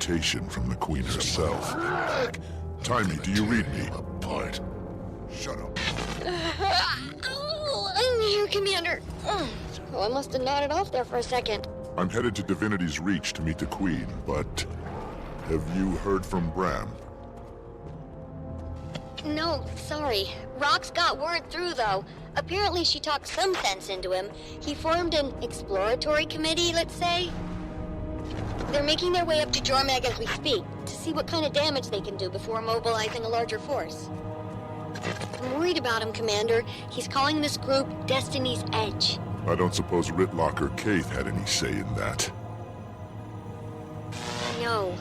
invitation from the Queen herself. Timmy, do you read me? Apart. Shut up. I'm here, Commander. Oh, I must have nodded off there for a second. I'm headed to Divinity's Reach to meet the Queen, but have you heard from Bram? No, sorry. Rox got word through, though. Apparently she talked some sense into him. He formed an exploratory committee, let's say. They're making their way up to Jormag as we speak, to see what kind of damage they can do before mobilizing a larger force. I'm worried about him, Commander. He's calling this group Destiny's Edge. I don't suppose Ritlock or Kaith had any say in that. No.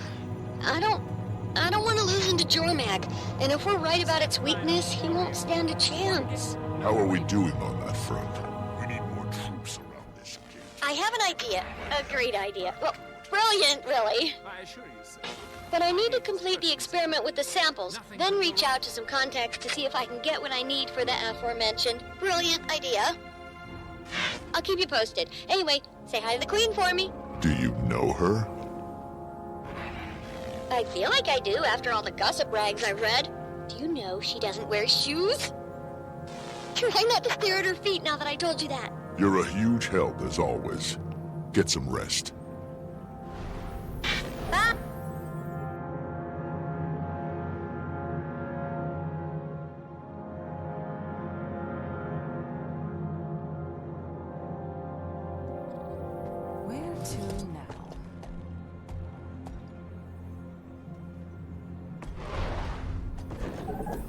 I don't want to lose him to Jormag, and if we're right about its weakness, he won't stand a chance. How are we doing on that front? We need more troops around this gate. I have an idea. A great idea. Well, brilliant, really. I assure you, sir. But I need to complete the experiment with the samples, then reach out to some contacts to see if I can get what I need for the aforementioned brilliant idea. I'll keep you posted. Anyway, say hi to the Queen for me. Do you know her? I feel like I do after all the gossip rags I read. Do you know she doesn't wear shoes? Try not to stare at her feet now that I told you that. You're a huge help, as always. Get some rest. Ah! Where to now?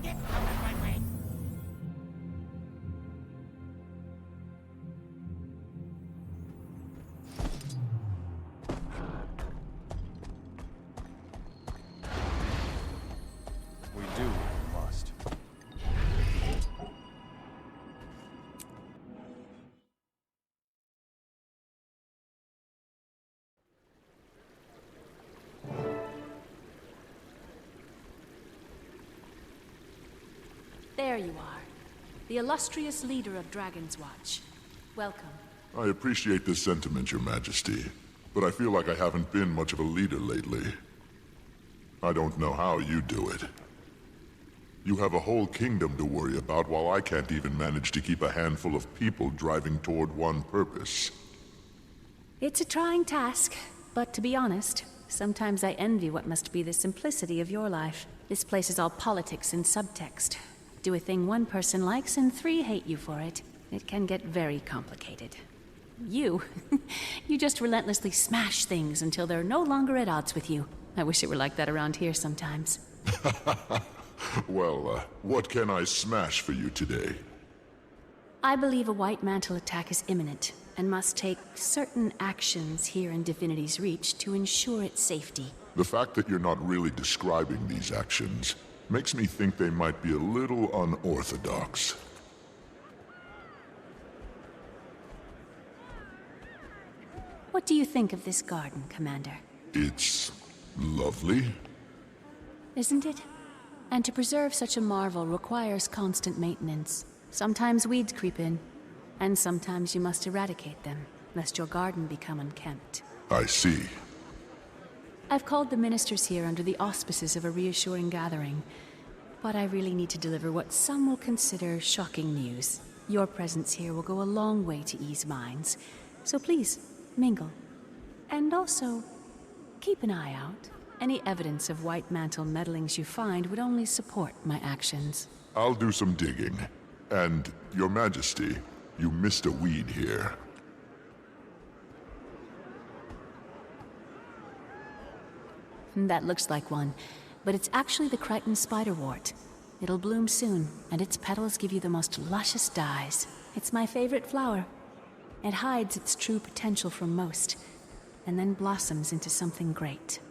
Get out of my way. We do what we must. There you are. The illustrious leader of Dragon's Watch. Welcome. I appreciate this sentiment, Your Majesty, but I feel like I haven't been much of a leader lately. I don't know how you do it. You have a whole kingdom to worry about while I can't even manage to keep a handful of people driving toward one purpose. It's a trying task, but to be honest, sometimes I envy what must be the simplicity of your life. This place is all politics and subtext. Do a thing one person likes and 3 hate you for it. It can get very complicated. You just relentlessly smash things until they're no longer at odds with you. I wish it were like that around here sometimes. Well, what can I smash for you today? I believe a White Mantle attack is imminent, and must take certain actions here in Divinity's Reach to ensure its safety. The fact that you're not really describing these actions makes me think they might be a little unorthodox. What do you think of this garden, Commander? It's lovely. Isn't it? And to preserve such a marvel requires constant maintenance. Sometimes weeds creep in, and sometimes you must eradicate them, lest your garden become unkempt. I see. I've called the ministers here under the auspices of a reassuring gathering, but I really need to deliver what some will consider shocking news. Your presence here will go a long way to ease minds, so please, mingle. And also, keep an eye out. Any evidence of White Mantle meddlings you find would only support my actions. I'll do some digging. And, Your Majesty, you missed a weed here. That looks like one, but it's actually the Crichton spiderwort. It'll bloom soon, and its petals give you the most luscious dyes. It's my favorite flower. It hides its true potential from most, and then blossoms into something great.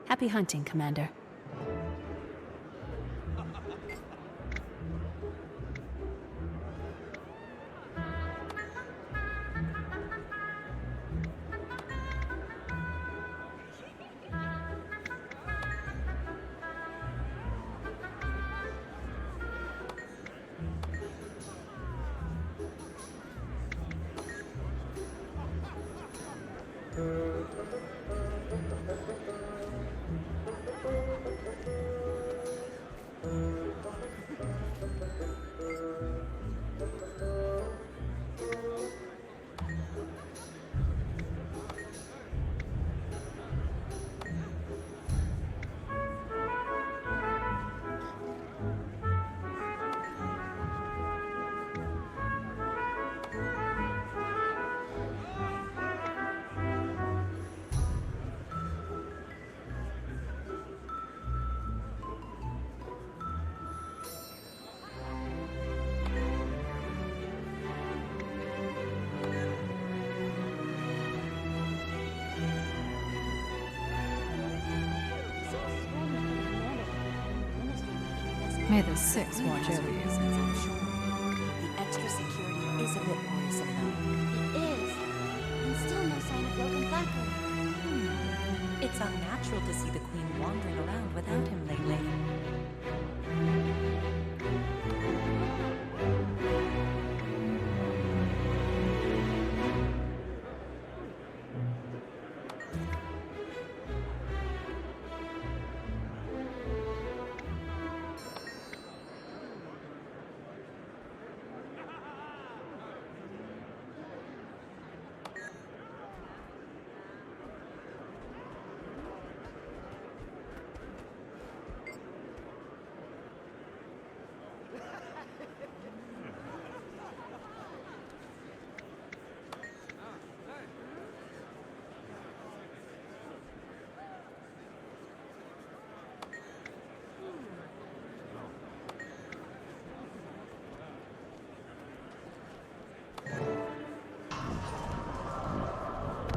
Happy hunting, Commander. May the Six watch over you. I'm sure. The extra security is a bit worrisome, though. It is. And still no sign of Logan Thacker. It's unnatural to see the Queen wandering around without him lately.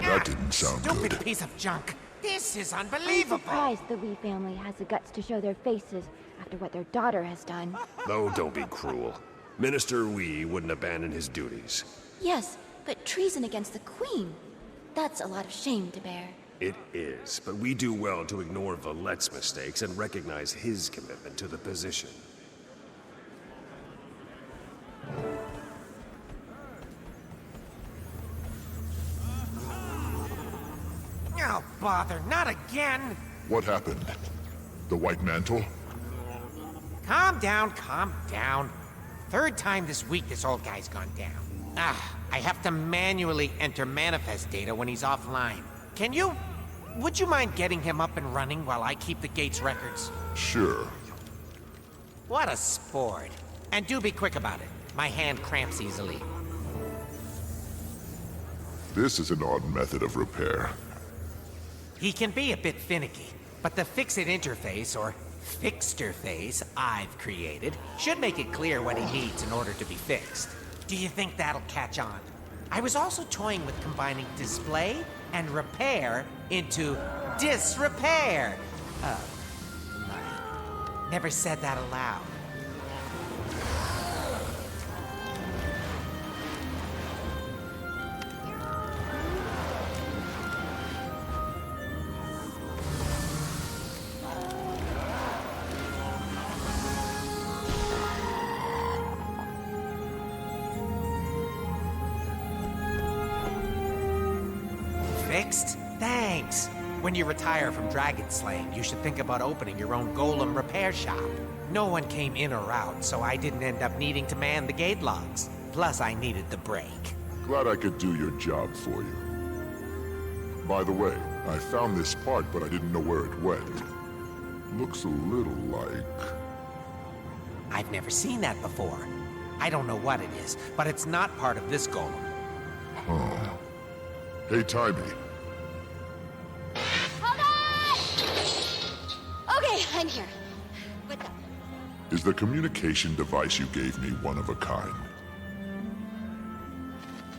That didn't sound Stupid good. piece of junk. This is I'm unbelievable. surprised the Wee family has the guts to show their faces after what their daughter has done. Oh, don't be cruel. Minister Wee wouldn't abandon his duties. Yes, but treason against the Queen. That's a lot of shame to bear. It is, but we do well to ignore Valette's mistakes and recognize his commitment to the position. Oh, bother, not again. What happened? The White Mantle? Calm down, calm down. Third time this week this old guy's gone down. I have to manually enter manifest data when he's offline. Can you? Would you mind getting him up and running while I keep the gate's records? Sure. What a sport. And do be quick about it. My hand cramps easily. This is an odd method of repair. He can be a bit finicky, but the fix-it interface, or fixterface, I've created should make it clear what he needs in order to be fixed. Do you think that'll catch on? I was also toying with combining display and repair into disrepair. Never said that aloud. Fixed? Thanks. When you retire from dragon slaying, you should think about opening your own golem repair shop. No one came in or out, so I didn't end up needing to man the gate logs. Plus, I needed the break. Glad I could do your job for you. By the way, I found this part, but I didn't know where it went. Looks a little like... I've never seen that before. I don't know what it is, but it's not part of this golem. Huh. Hey, Timey. Hold on! Okay, I'm here. What's up? Is the communication device you gave me one of a kind?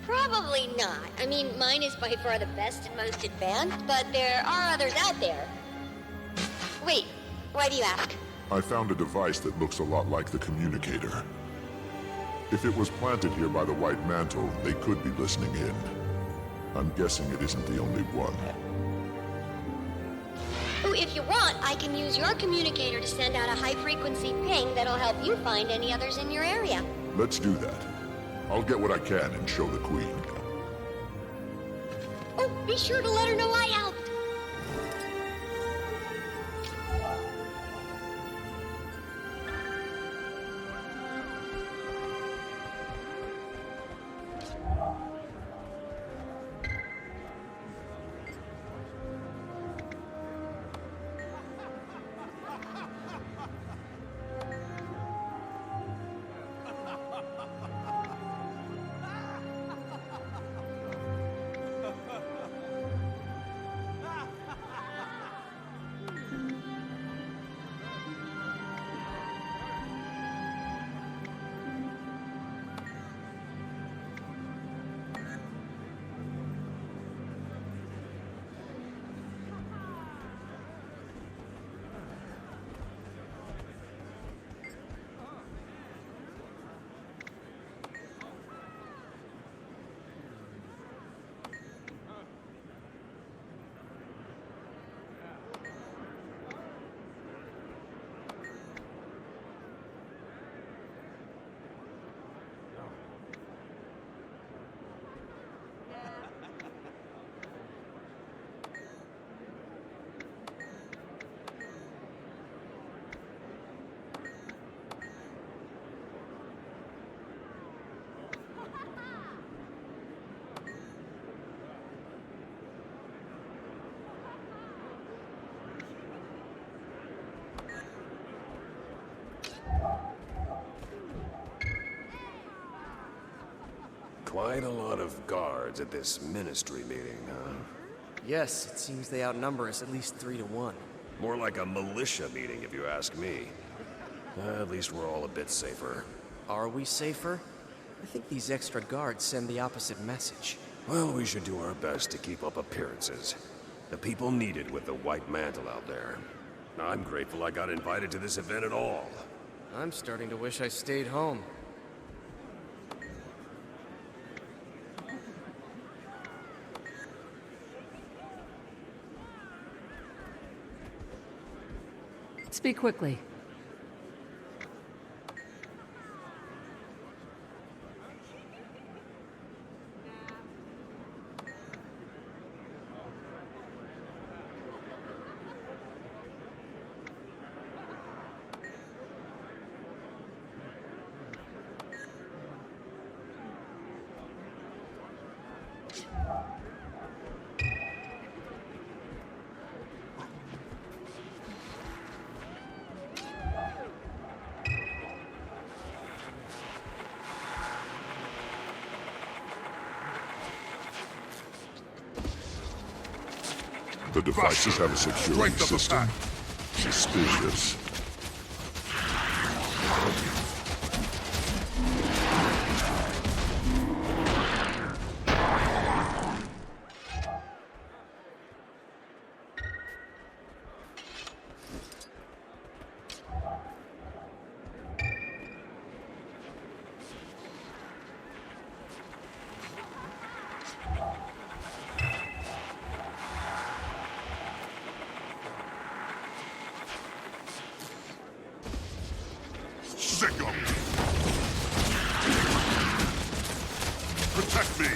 Probably not. I mean, mine is by far the best and most advanced, but there are others out there. Wait, why do you ask? I found a device that looks a lot like the communicator. If it was planted here by the White Mantle, they could be listening in. I'm guessing it isn't the only one. Oh, if you want, I can use your communicator to send out a high-frequency ping that'll help you find any others in your area. Let's do that. I'll get what I can and show the Queen. Oh, be sure to let her know I helped. Quite a lot of guards at this ministry meeting, huh? Yes, it seems they outnumber us at least 3 to 1. More like a militia meeting, if you ask me. At least we're all a bit safer. Are we safer? I think these extra guards send the opposite message. Well, we should do our best to keep up appearances. The people need it with the white mantle out there. I'm grateful I got invited to this event at all. I'm starting to wish I stayed home. Speak quickly. The devices have a security system. Suspicious. Sick 'em! Protect me!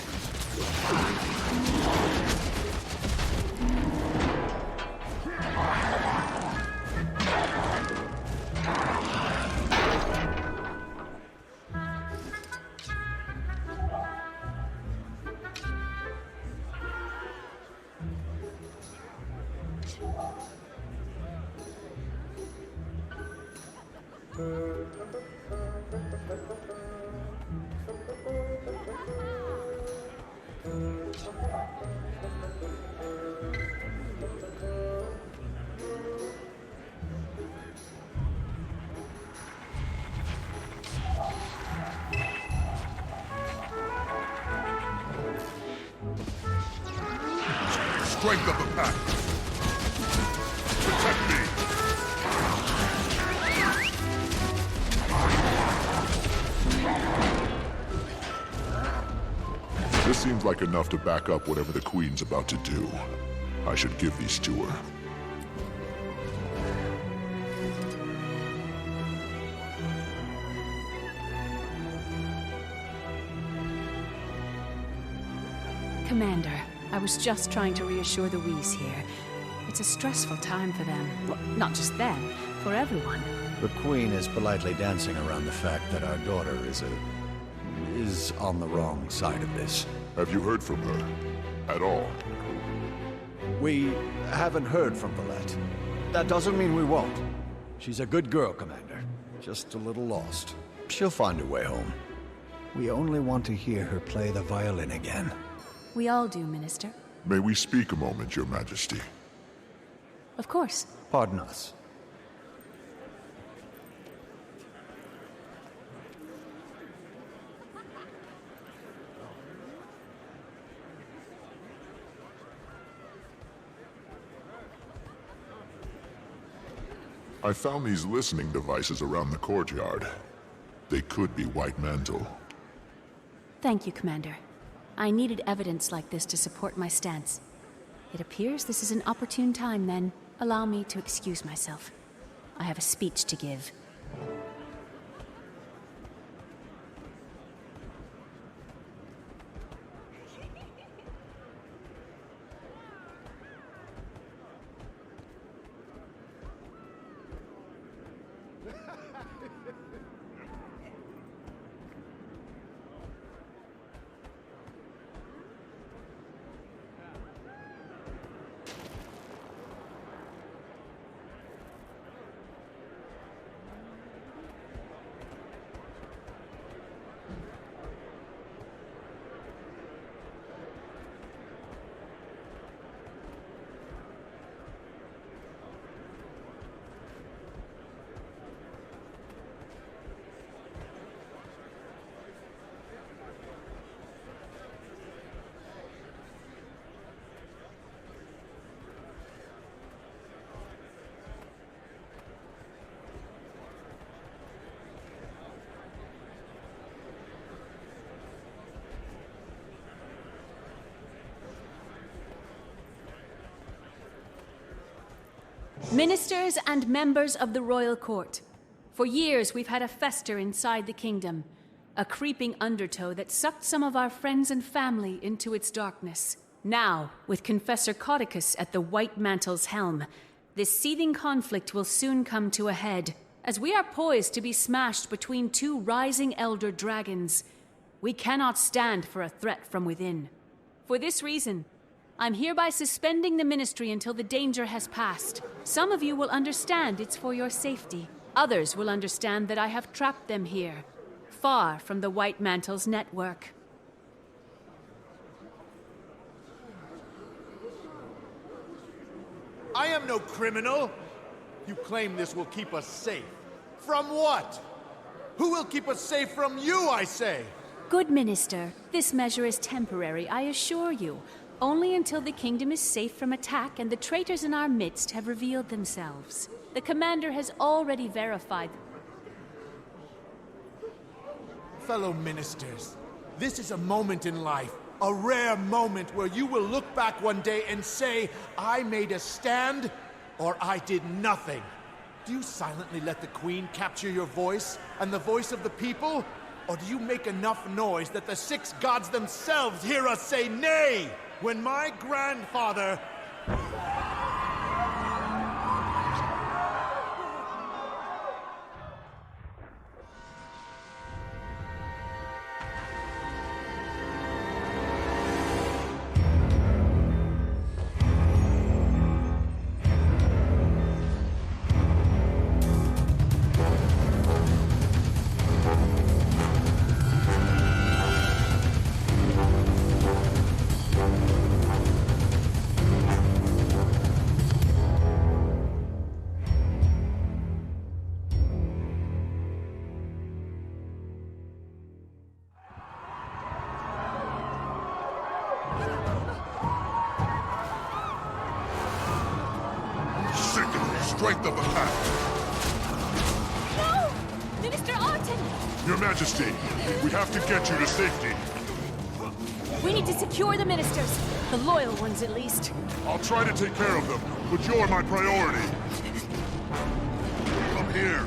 Strength of the pack! Protect me! This seems like enough to back up whatever the Queen's about to do. I should give these to her. Commander, I was just trying to reassure the Whis here. It's a stressful time for them. Well, not just them, for everyone. The Queen is politely dancing around the fact that our daughter is on the wrong side of this. Have you heard from her? At all? We haven't heard from Valette. That doesn't mean we won't. She's a good girl, Commander. Just a little lost. She'll find her way home. We only want to hear her play the violin again. We all do, Minister. May we speak a moment, Your Majesty? Of course. Pardon us. I found these listening devices around the courtyard. They could be White Mantle. Thank you, Commander. I needed evidence like this to support my stance. It appears this is an opportune time, then. Allow me to excuse myself. I have a speech to give. Ministers and members of the royal court. For years, we've had a fester inside the kingdom. A creeping undertow that sucked some of our friends and family into its darkness. Now, with Confessor Codicus at the White Mantle's helm, this seething conflict will soon come to a head, as we are poised to be smashed between two rising elder dragons. We cannot stand for a threat from within. For this reason, I'm hereby suspending the ministry until the danger has passed. Some of you will understand it's for your safety. Others will understand that I have trapped them here, far from the White Mantle's network. I am no criminal! You claim this will keep us safe. From what? Who will keep us safe from you, I say? Good Minister, this measure is temporary, I assure you. Only until the kingdom is safe from attack and the traitors in our midst have revealed themselves. The commander has already verified. Fellow ministers, this is a moment in life, a rare moment where you will look back one day and say, I made a stand, or I did nothing. Do you silently let the Queen capture your voice, and the voice of the people? Or do you make enough noise that the six gods themselves hear us say nay? When my grandfather... Strength of the pack. No! Minister Arton! Your Majesty, we have to get you to safety. We need to secure the ministers. The loyal ones, at least. I'll try to take care of them, but you're my priority. Come here.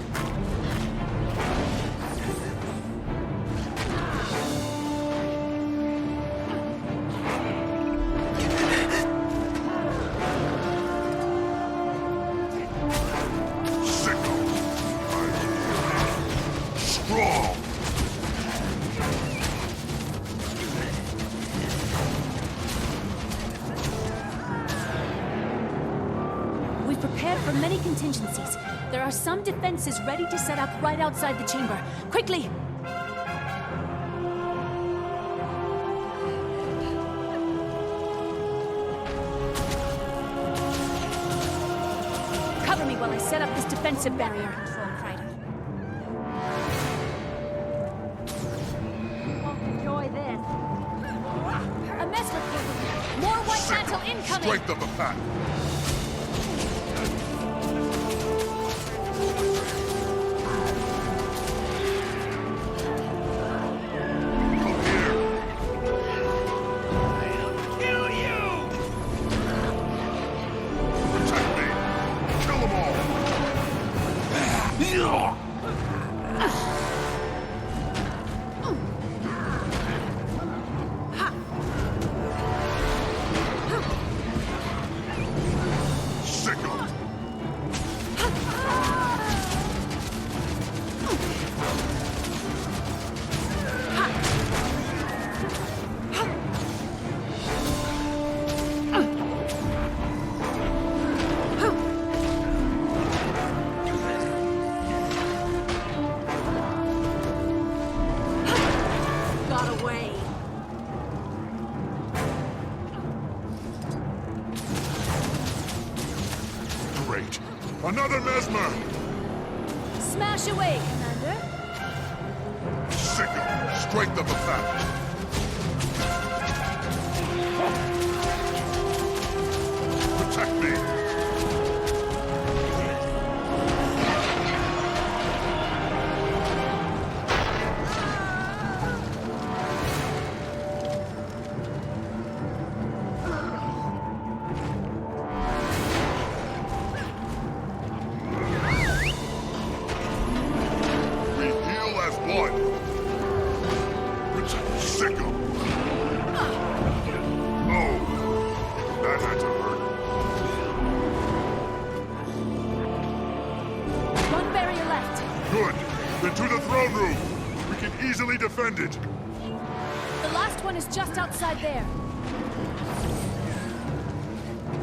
We've prepared for many contingencies. There are some defenses ready to set up right outside the chamber. Quickly! Cover me while I set up this defensive barrier. Enjoy this. A mess with more White Mantle incoming! Strength of the pack. Another mesmer! Smash away, Commander. Signal! Strength of the pack! Protect me! Good. Then to the throne room. We can easily defend it. The last one is just outside there.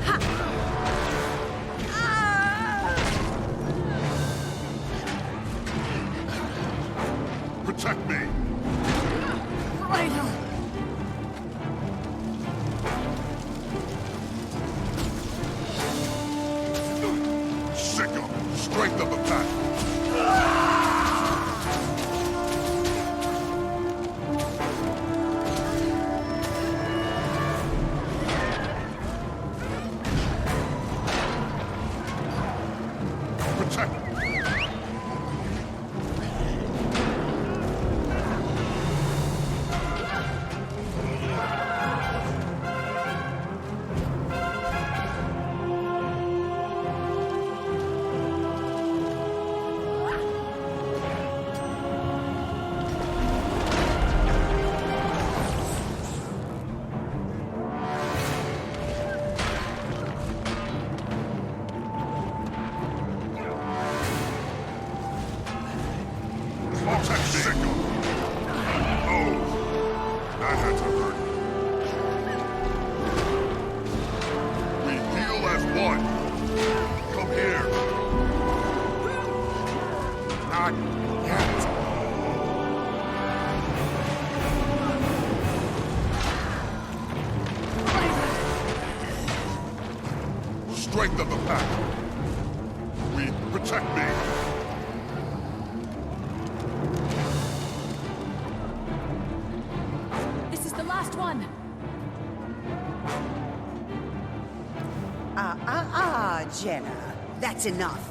Ha! Protect me. Right on. Sickle. Strength of the pack. Protect. Sickle. Oh, that had to hurt. We heal as one. Come here. Not yet. Strength of the pack. We protect me. Last one. Jenna. That's enough.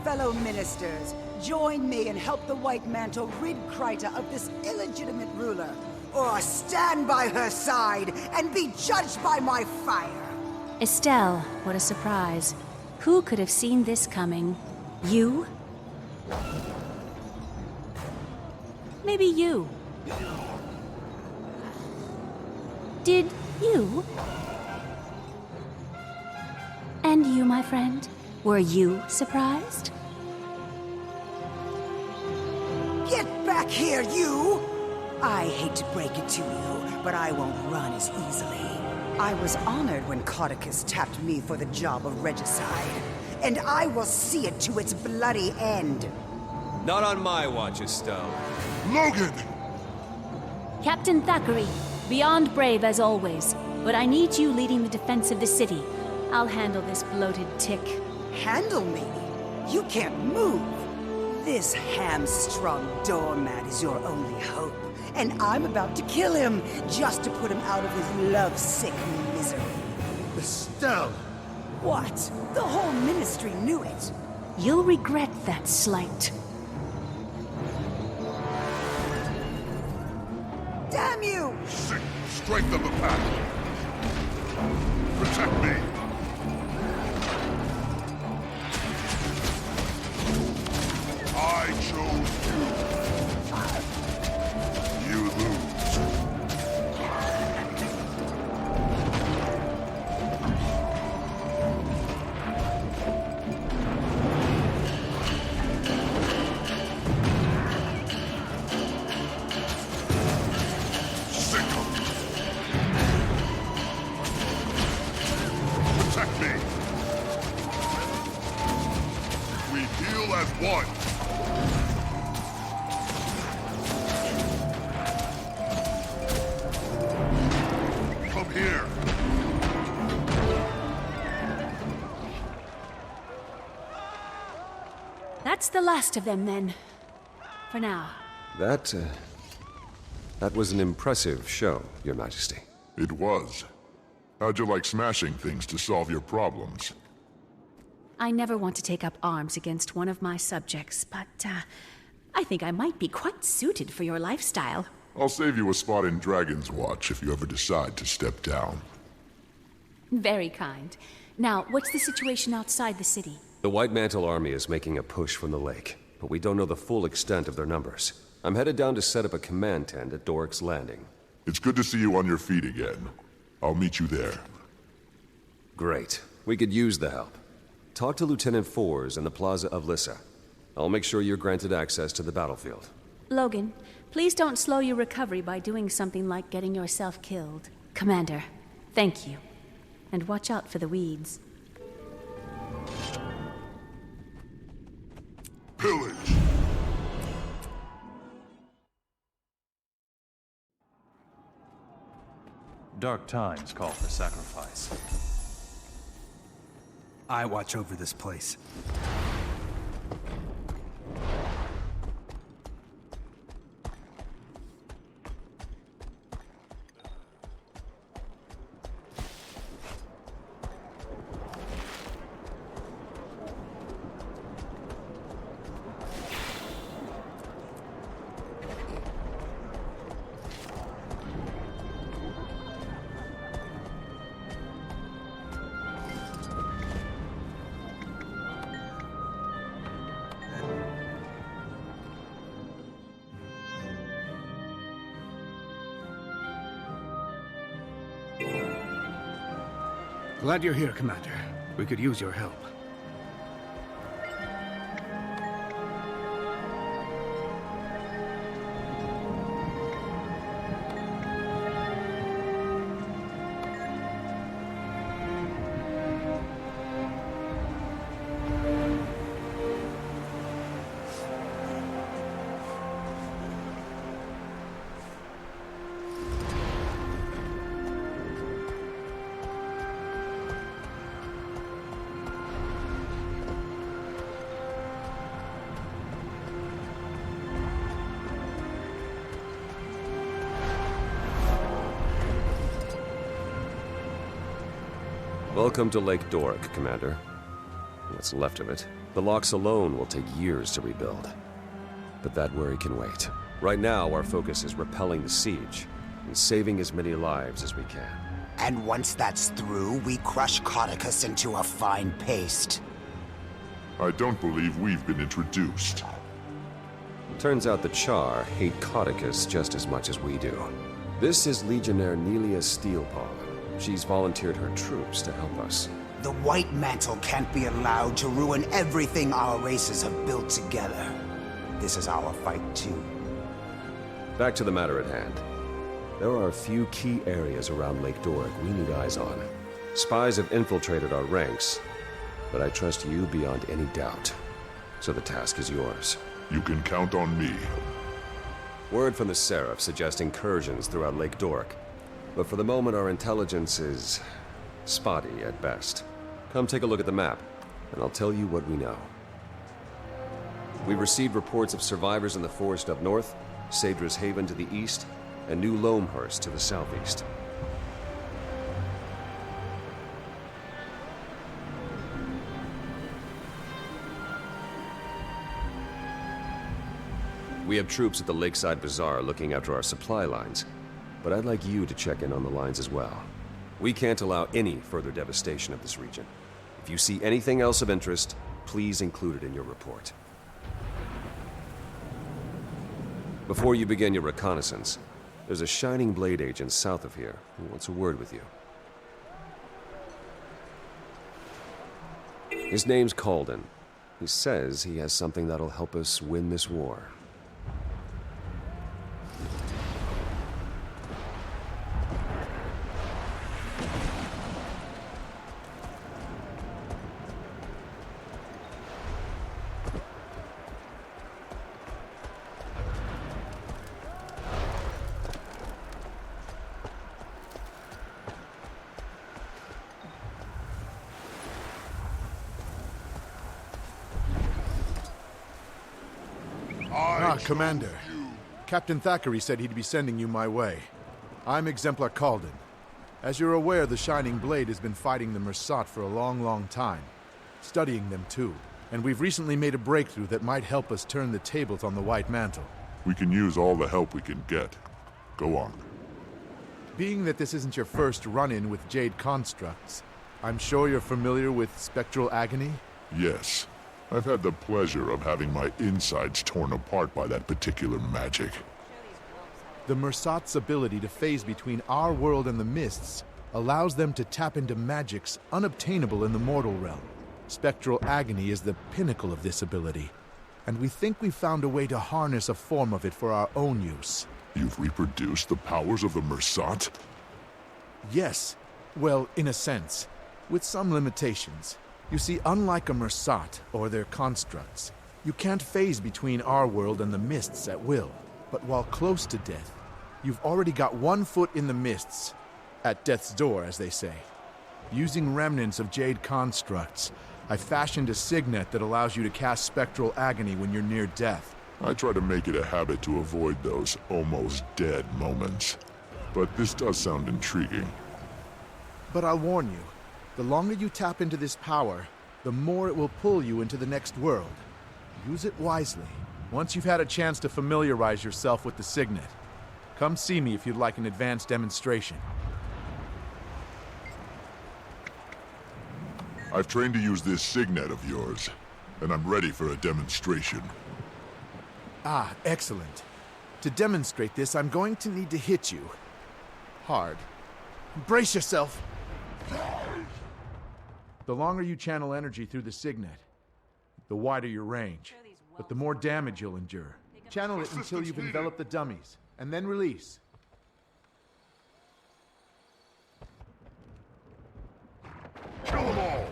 Fellow ministers, join me and help the White Mantle rid Kryta of this illegitimate ruler. Or stand by her side and be judged by my fire. Estelle, what a surprise. Who could have seen this coming? You? Maybe you. Did you? And you, my friend? Were you surprised? Get back here, you! I hate to break it to you, but I won't run as easily. I was honored when Caudicus tapped me for the job of regicide, and I will see it to its bloody end. Not on my watch, Estelle. Logan! Captain Thackeray, beyond brave as always, but I need you leading the defense of the city. I'll handle this bloated tick. Handle me? You can't move. This hamstrung doormat is your only hope, and I'm about to kill him just to put him out of his lovesick misery. Estelle! What? The whole ministry knew it. You'll regret that slight. Damn you! Sick strength of the pack. Protect me. I chose you. You lose. Sickle. Protect me. We heal as one. Here. That's the last of them, then. For now. That was an impressive show, Your Majesty. It was. How'd you like smashing things to solve your problems? I never want to take up arms against one of my subjects, but, I think I might be quite suited for your lifestyle. I'll save you a spot in Dragon's Watch if you ever decide to step down. Very kind. Now, what's the situation outside the city? The White Mantle Army is making a push from the lake, but we don't know the full extent of their numbers. I'm headed down to set up a command tent at Doric's Landing. It's good to see you on your feet again. I'll meet you there. Great. We could use the help. Talk to Lieutenant Fours in the Plaza of Lissa. I'll make sure you're granted access to the battlefield. Logan, please don't slow your recovery by doing something like getting yourself killed. Commander, thank you. And watch out for the weeds. Pillage! Dark times call for sacrifice. I watch over this place. Glad you're here, Commander. We could use your help. Welcome to Lake Doric, Commander. What's left of it. The locks alone will take years to rebuild. But that worry can wait. Right now, our focus is repelling the siege and saving as many lives as we can. And once that's through, we crush Codicus into a fine paste. I don't believe we've been introduced. Turns out the Char hate Codicus just as much as we do. This is Legionnaire Nelia Steelpaw. She's volunteered her troops to help us. The White Mantle can't be allowed to ruin everything our races have built together. This is our fight, too. Back to the matter at hand. There are a few key areas around Lake Doric we need eyes on. Spies have infiltrated our ranks, but I trust you beyond any doubt. So the task is yours. You can count on me. Word from the Seraph suggests incursions throughout Lake Doric. But for the moment, our intelligence is spotty at best. Come take a look at the map, and I'll tell you what we know. We received reports of survivors in the forest up north, Sadra's Haven to the east, and New Loamhurst to the southeast. We have troops at the Lakeside Bazaar looking after our supply lines. But I'd like you to check in on the lines as well. We can't allow any further devastation of this region. If you see anything else of interest, please include it in your report. Before you begin your reconnaissance, there's a Shining Blade agent south of here who wants a word with you. His name's Calden. He says he has something that'll help us win this war. Commander. Captain Thackeray said he'd be sending you my way. I'm Exemplar Calden. As you're aware, the Shining Blade has been fighting the Mersat for a long, long time. Studying them, too. And we've recently made a breakthrough that might help us turn the tables on the White Mantle. We can use all the help we can get. Go on. Being that this isn't your first run-in with Jade constructs, I'm sure you're familiar with Spectral Agony? Yes. I've had the pleasure of having my insides torn apart by that particular magic. The Mersat's ability to phase between our world and the Mists allows them to tap into magics unobtainable in the mortal realm. Spectral Agony is the pinnacle of this ability. and we think we've found a way to harness a form of it for our own use. You've reproduced the powers of the Mersat? Yes. Well, in a sense. With some limitations. You see, unlike a Mersat or their constructs, you can't phase between our world and the mists at will. But while close to death, you've already got one foot in the mists. At death's door, as they say. Using remnants of Jade constructs, I fashioned a signet that allows you to cast spectral agony when you're near death. I try to make it a habit to avoid those almost dead moments. But this does sound intriguing. But I'll warn you, the longer you tap into this power, the more it will pull you into the next world. Use it wisely, once you've had a chance to familiarize yourself with the signet. Come see me if you'd like an advanced demonstration. I've trained to use this signet of yours, and I'm ready for a demonstration. Ah, excellent. To demonstrate this, I'm going to need to hit you. Hard. Brace yourself! The longer you channel energy through the signet, the wider your range, but the more damage you'll endure. Channel it until you've enveloped the dummies, and then release. Kill them all!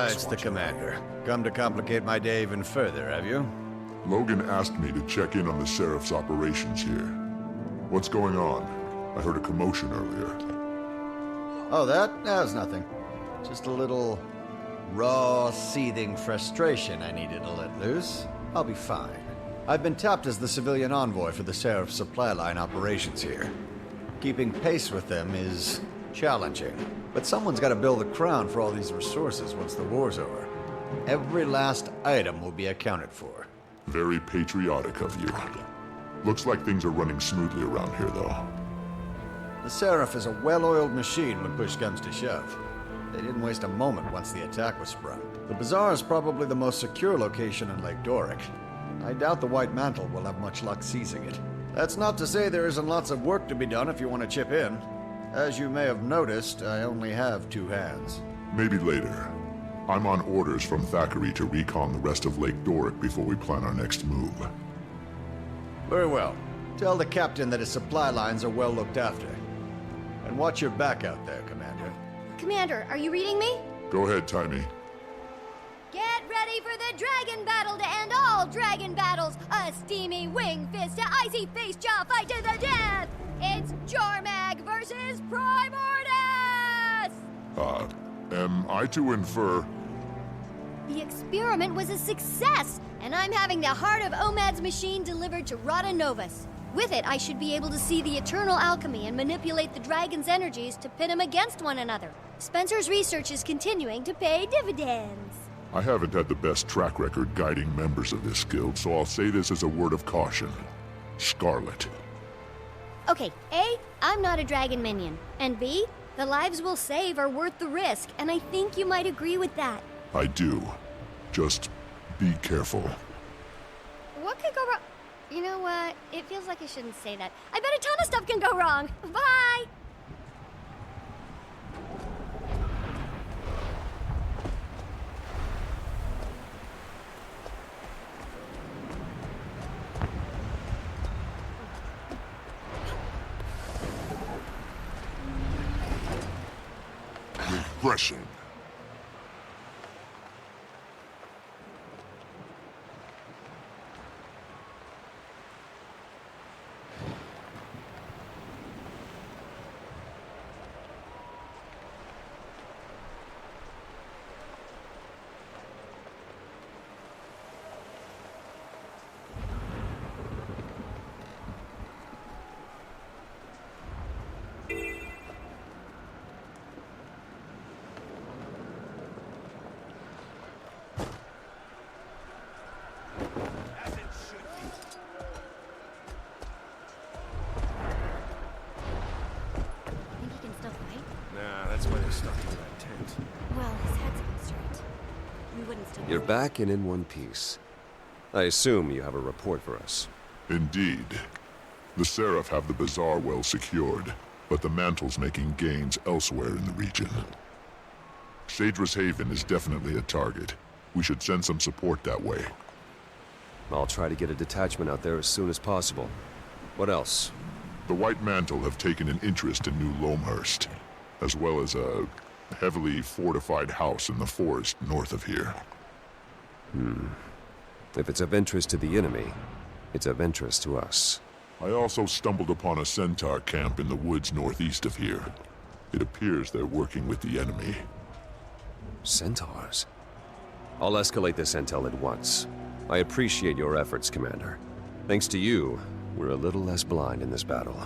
It's the commander. Come to complicate my day even further, have you? Logan asked me to check in on the Seraph's operations here. What's going on? I heard a commotion earlier. Oh, that? That's nothing. Just a little raw, seething frustration I needed to let loose. I'll be fine. I've been tapped as the civilian envoy for the Seraph's supply line operations here. Keeping pace with them is challenging. But someone's got to build the crown for all these resources once the war's over. Every last item will be accounted for. Very patriotic of you. Looks like things are running smoothly around here, though. The Seraph is a well-oiled machine when push comes to shove. They didn't waste a moment once the attack was sprung. The Bazaar is probably the most secure location in Lake Doric. I doubt the White Mantle will have much luck seizing it. That's not to say there isn't lots of work to be done if you want to chip in. As you may have noticed, I only have 2 hands. Maybe later. I'm on orders from Thackeray to recon the rest of Lake Doric before we plan our next move. Very well. Tell the captain that his supply lines are well looked after. And watch your back out there, Commander. Commander, are you reading me? Go ahead, Timey. Get ready for the dragon battle to end all dragon battles! A steamy wing fist to icy face jaw fight to the death! It's Jormag versus Primordus! Am I to infer... The experiment was a success, and I'm having the heart of Omad's machine delivered to Rada Novus. With it, I should be able to see the eternal alchemy and manipulate the dragon's energies to pit them against one another. Spencer's research is continuing to pay dividends. I haven't had the best track record guiding members of this guild, so I'll say this as a word of caution. Scarlet. Okay, A, I'm not a dragon minion, and B, the lives we'll save are worth the risk, and I think you might agree with that. I do. Just be careful. What could go wrong? You know what? It feels like I shouldn't say that. I bet a ton of stuff can go wrong. Bye! discretion. That's why they're stuck in that tent. Well, his head's on straight. We wouldn't still. You're back and in one piece. I assume you have a report for us. Indeed. The Seraph have the bazaar well secured, but the Mantle's making gains elsewhere in the region. Shadra's Haven is definitely a target. We should send some support that way. I'll try to get a detachment out there as soon as possible. What else? The White Mantle have taken an interest in New Loamhurst, as well as a heavily fortified house in the forest north of here. If it's of interest to the enemy, it's of interest to us. I also stumbled upon a centaur camp in the woods northeast of here. It appears they're working with the enemy. Centaurs? I'll escalate this intel at once. I appreciate your efforts, Commander. Thanks to you, we're a little less blind in this battle.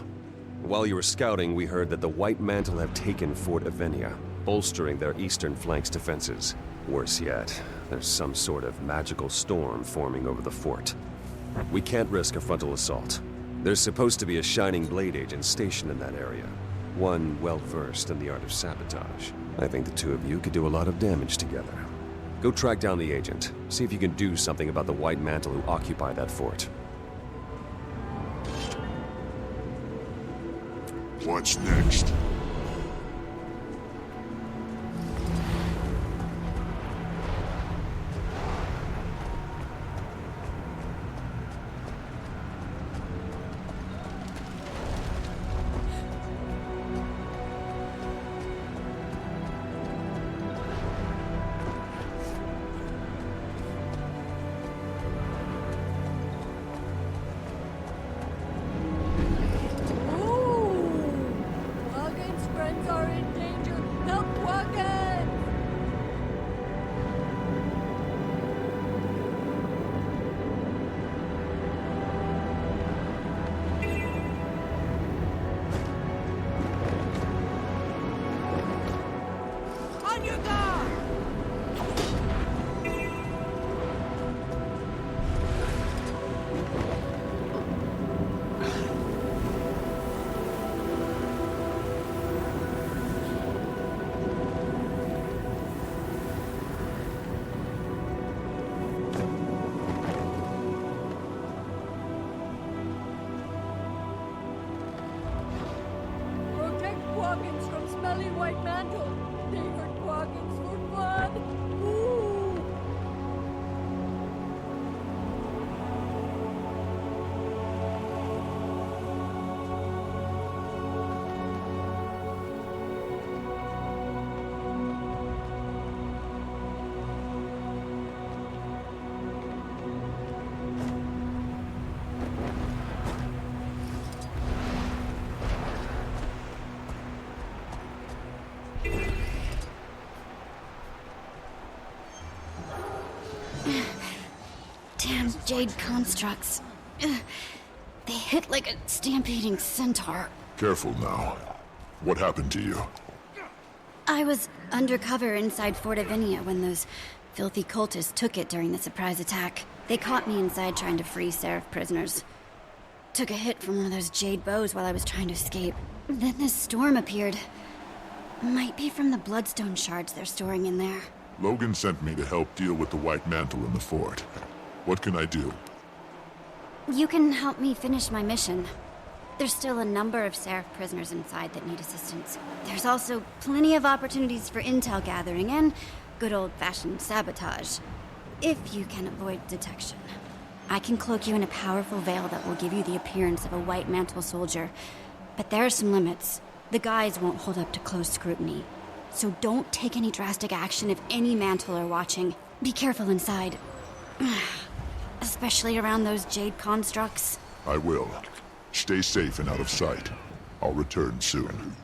While you were scouting, we heard that the White Mantle have taken Fort Evennia, bolstering their eastern flank's defenses. Worse yet, there's some sort of magical storm forming over the fort. We can't risk a frontal assault. There's supposed to be a Shining Blade agent stationed in that area. One well-versed in the art of sabotage. I think the two of you could do a lot of damage together. Go track down the agent. See if you can do something about the White Mantle who occupy that fort. What's next? Damn jade constructs. They hit like a stampeding centaur. Careful now. What happened to you? I was undercover inside Fort Evennia when those filthy cultists took it during the surprise attack. They caught me inside trying to free Seraph prisoners. Took a hit from one of those jade bows while I was trying to escape. Then this storm appeared. Might be from the bloodstone shards they're storing in there. Logan sent me to help deal with the White Mantle in the fort. What can I do? You can help me finish my mission. There's still a number of Seraph prisoners inside that need assistance. There's also plenty of opportunities for intel gathering and good old-fashioned sabotage, if you can avoid detection. I can cloak you in a powerful veil that will give you the appearance of a White Mantle soldier, but there are some limits. The guys won't hold up to close scrutiny. So don't take any drastic action if any Mantle are watching. Be careful inside. Especially around those jade constructs. I will. Stay safe and out of sight. I'll return soon.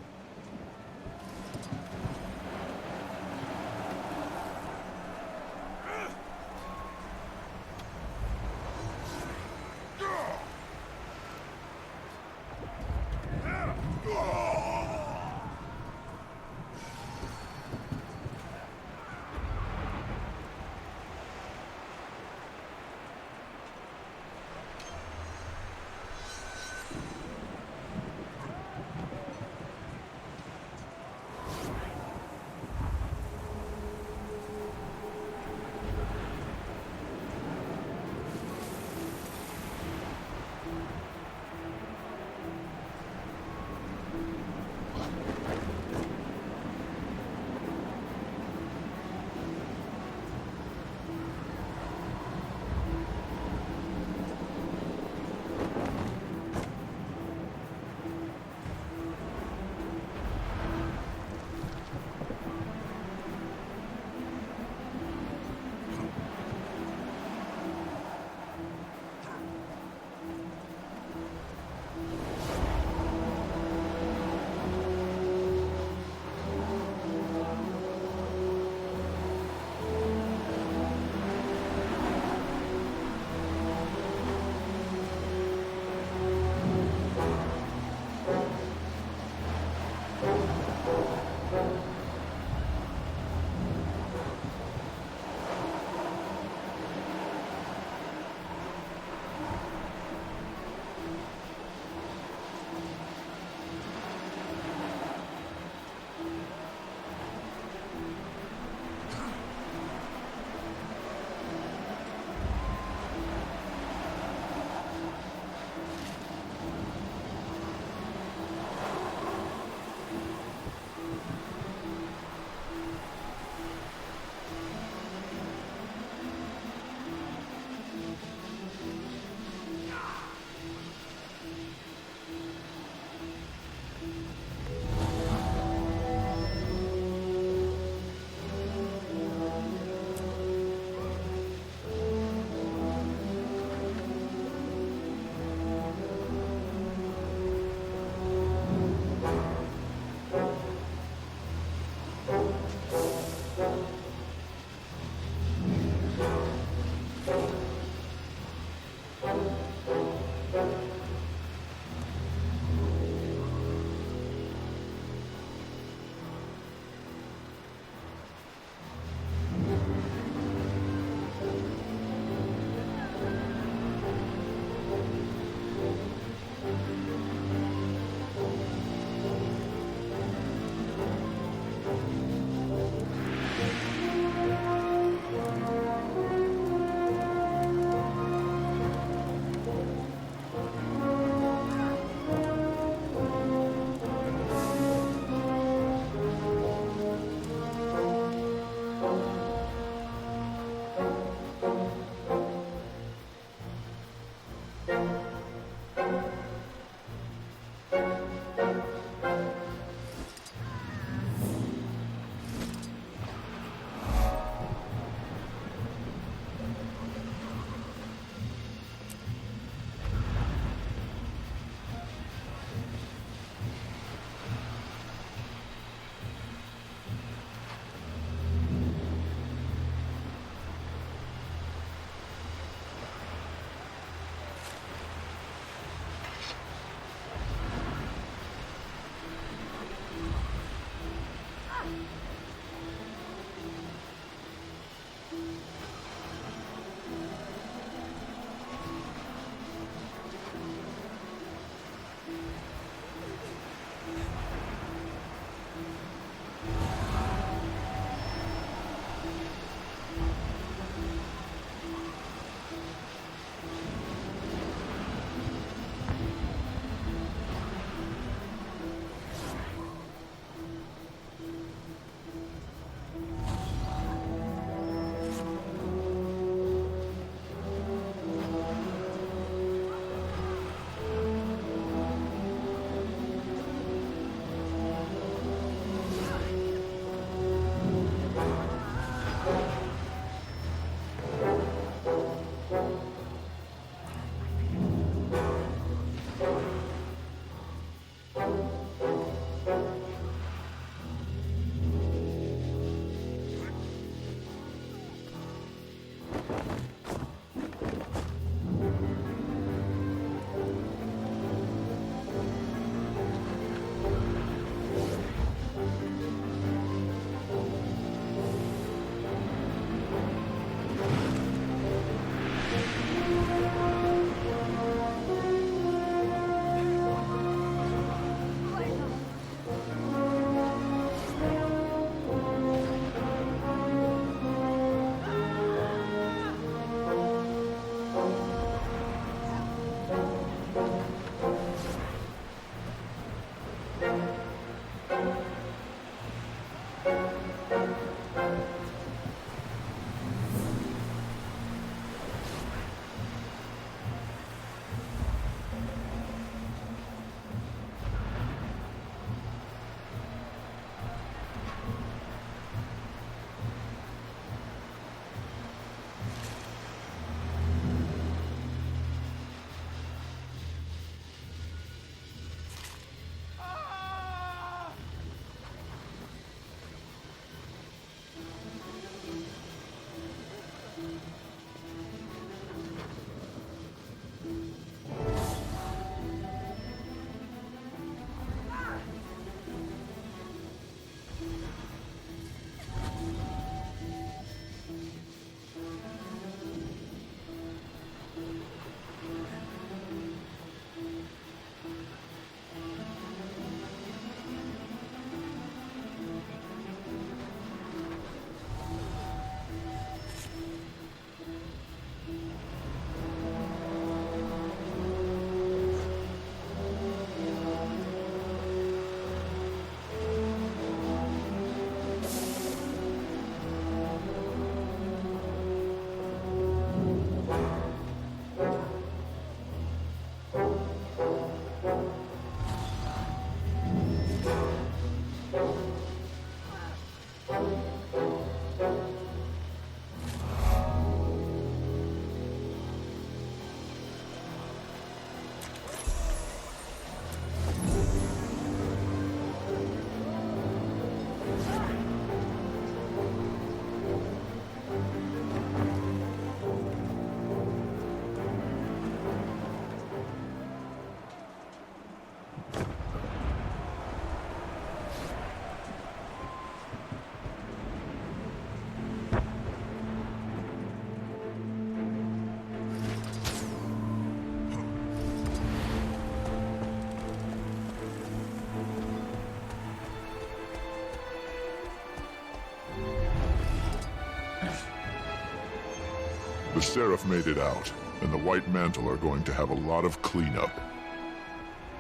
The Seraph made it out, and the White Mantle are going to have a lot of cleanup.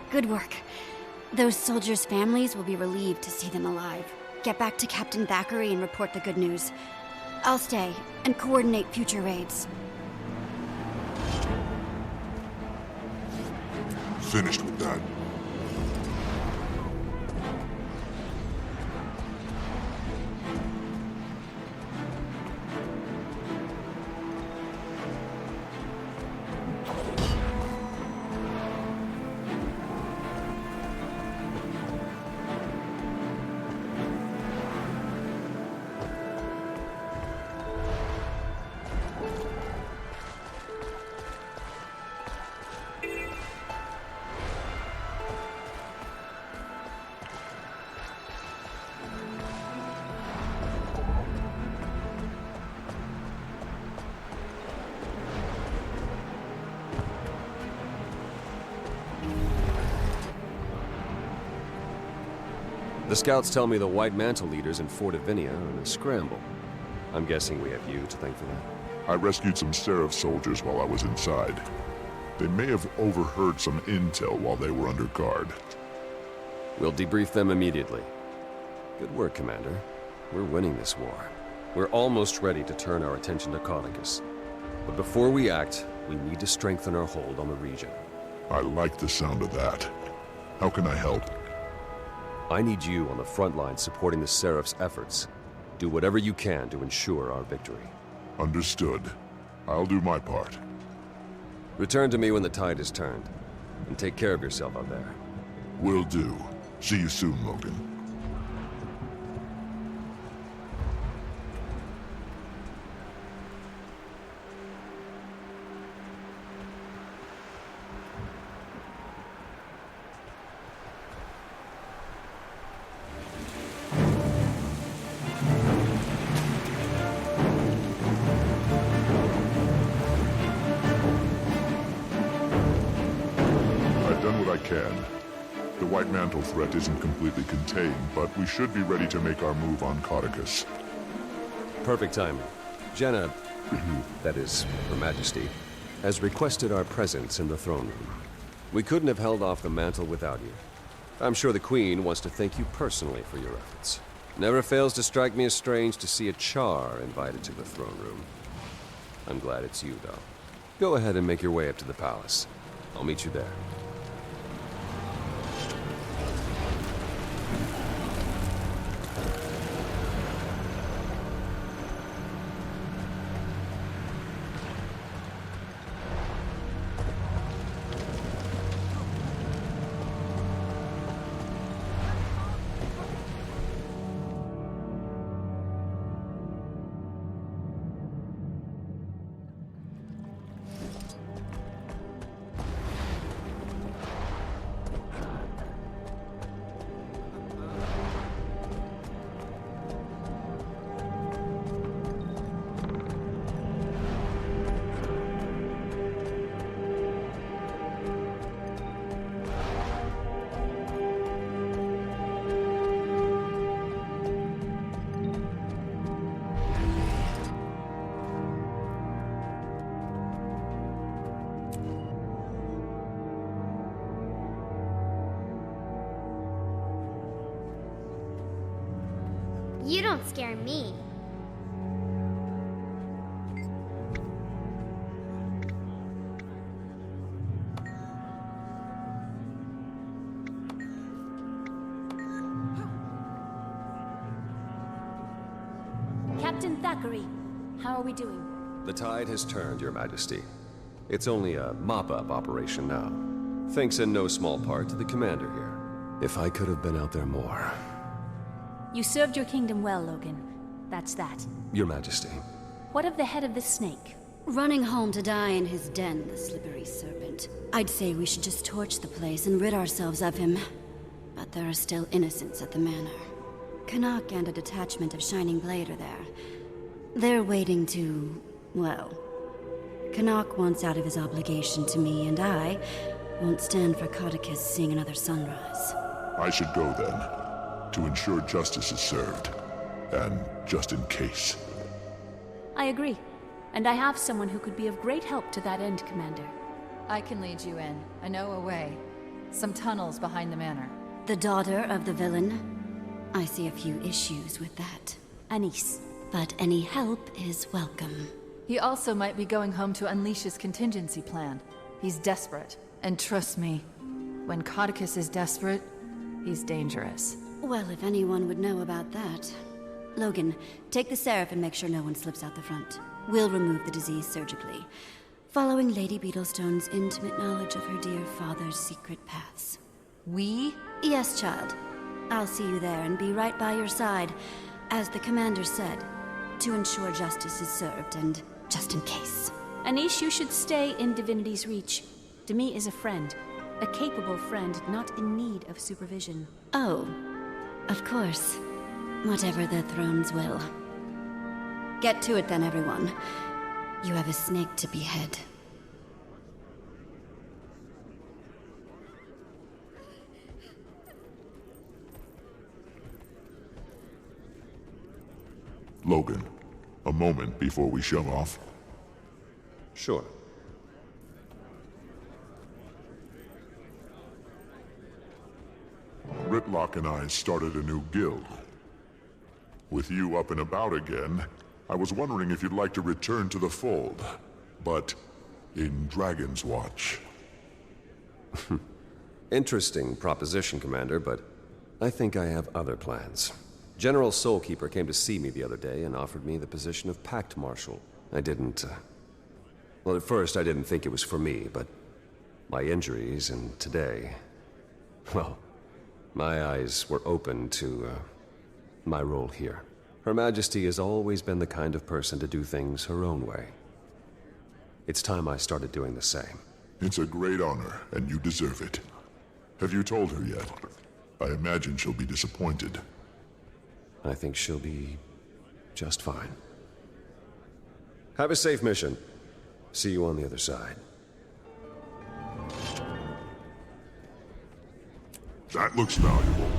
Good work. Those soldiers' families will be relieved to see them alive. Get back to Captain Thackeray and report the good news. I'll stay and coordinate future raids. Finished with that. The scouts tell me the White Mantle leaders in Fort Evennia are in a scramble. I'm guessing we have you to thank for that. I rescued some Seraph soldiers while I was inside. They may have overheard some intel while they were under guard. We'll debrief them immediately. Good work, Commander. We're winning this war. We're almost ready to turn our attention to Cauticus. But before we act, we need to strengthen our hold on the region. I like the sound of that. How can I help? I need you on the front line supporting the Seraph's efforts. Do whatever you can to ensure our victory. Understood. I'll do my part. Return to me when the tide is turned. And take care of yourself out there. Will do. See you soon, Logan. The White Mantle threat isn't completely contained, but we should be ready to make our move on Cauticus. Perfect timing. Jenna, that is, Her Majesty, has requested our presence in the throne room. We couldn't have held off the mantle without you. I'm sure the Queen wants to thank you personally for your efforts. Never fails to strike me as strange to see a Char invited to the throne room. I'm glad it's you, though. Go ahead and make your way up to the palace. I'll meet you there. You don't scare me. Captain Thackeray, how are we doing? The tide has turned, Your Majesty. It's only a mop-up operation now. Thanks in no small part to the commander here. If I could have been out there more. You served your kingdom well, Logan. That's that. Your Majesty. What of the head of the snake? Running home to die in his den, the slippery serpent. I'd say we should just torch the place and rid ourselves of him. But there are still innocents at the manor. Canuck and a detachment of Shining Blade are there. They're waiting to... well... Canuck wants out of his obligation to me, and I won't stand for Codicus seeing another sunrise. I should go then, to ensure justice is served. And just in case. I agree. And I have someone who could be of great help to that end, Commander. I can lead you in. I know a way. Some tunnels behind the manor. The daughter of the villain? I see a few issues with that. Anise. But any help is welcome. He also might be going home to unleash his contingency plan. He's desperate. And trust me, when Codicus is desperate, he's dangerous. Well, if anyone would know about that. Logan, take the Seraph and make sure no one slips out the front. We'll remove the disease surgically, following Lady Beetlestone's intimate knowledge of her dear father's secret paths. We? Yes, child. I'll see you there and be right by your side, as the commander said, to ensure justice is served and just in case. Anish, you should stay in Divinity's reach. Demi is a friend. A capable friend, not in need of supervision. Oh, of course. Whatever the thrones will. Get to it then, everyone. You have a snake to behead. Logan, a moment before we shove off. Sure. Ritlock and I started a new guild. With you up and about again, I was wondering if you'd like to return to the fold, but in Dragon's Watch. Interesting proposition, Commander, but I think I have other plans. General Soulkeeper came to see me the other day and offered me the position of Pact Marshal. I didn't, well, at first I didn't think it was for me, but my injuries and today, well, my eyes were open to, my role here. Her Majesty has always been the kind of person to do things her own way. It's time I started doing the same. It's a great honor, and you deserve it. Have you told her yet? I imagine she'll be disappointed. I think she'll be just fine. Have a safe mission. See you on the other side. That looks valuable.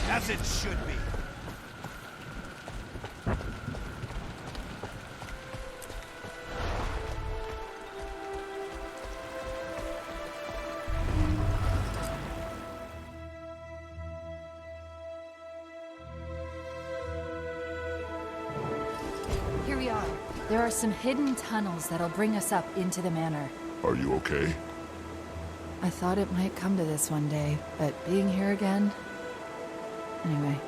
As it should be. Here we are. There are some hidden tunnels that'll bring us up into the manor. Are you okay? I thought it might come to this one day, but being here again... Anyway.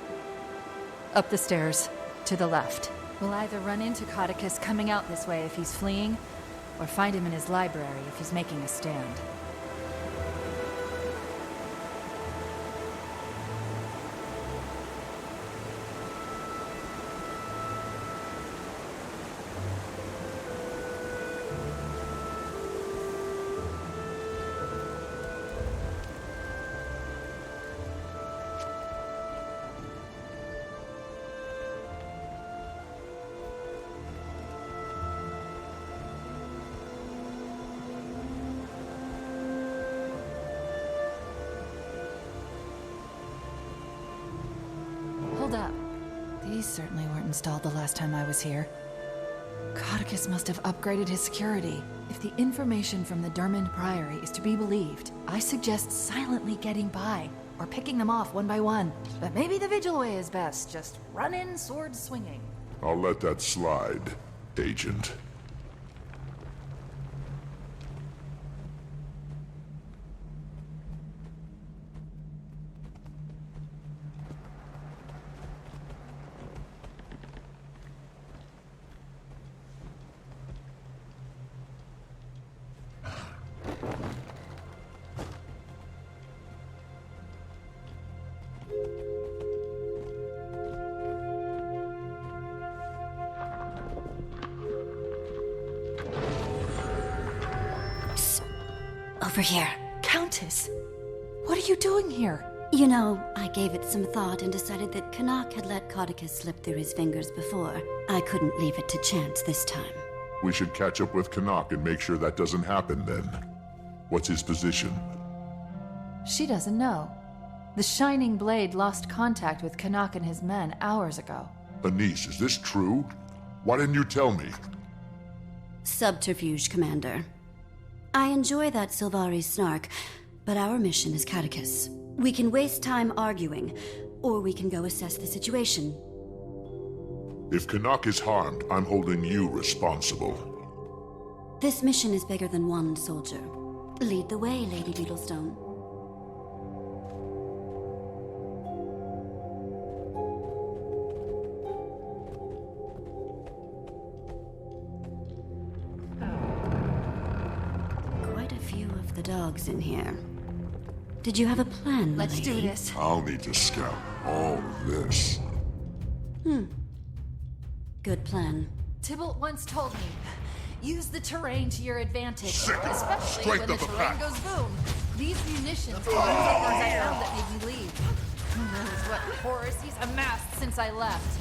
Up the stairs, to the left. We'll either run into Codicus coming out this way if he's fleeing, or find him in his library if he's making a stand. Hold up. These certainly weren't installed the last time I was here. Codicus must have upgraded his security. If the information from the Dermond Priory is to be believed, I suggest silently getting by, or picking them off one by one. But maybe the Vigil way is best, just run in sword swinging. I'll let that slide, Agent. Over here. Countess! What are you doing here? You know, I gave it some thought and decided that Canuck had let Codicus slip through his fingers before. I couldn't leave it to chance this time. We should catch up with Canuck and make sure that doesn't happen then. What's his position? She doesn't know. The Shining Blade lost contact with Canuck and his men hours ago. Anise, is this true? Why didn't you tell me? Subterfuge, Commander. I enjoy that Sylvari snark, but our mission is Codicus. We can waste time arguing, or we can go assess the situation. If Canuck is harmed, I'm holding you responsible. This mission is bigger than one soldier. Lead the way, Lady Beetlestone. Quite a few of the dogs in here. Did you have a plan, Let's lady? do this. I'll need to scout all of this. Good plan. Tybalt once told me, use the terrain to your advantage, Sick. especially Straight when the up the terrain pack. goes boom. These munitions were the ones I found that made me leave. Who knows what horrors he's amassed since I left.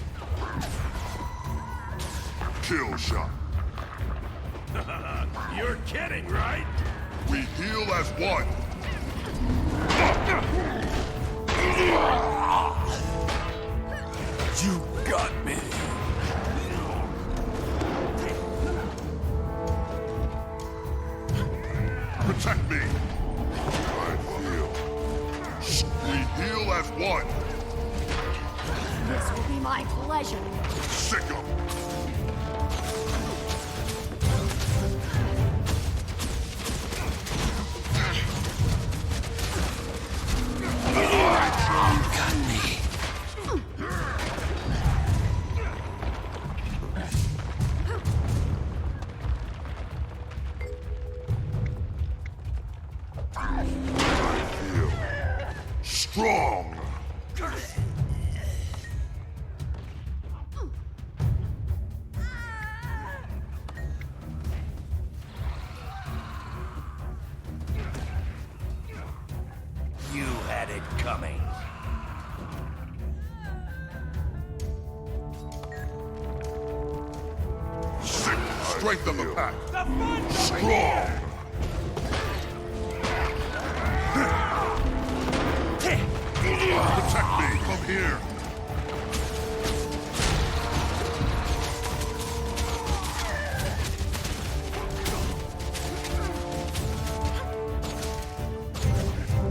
Kill shot. You're kidding, right? We heal as one. You got me. Protect me. I heal. We heal as one. This will be my pleasure. Sick 'em. Strong! You had it coming. Strength of the pack. Strong. Protect me from here.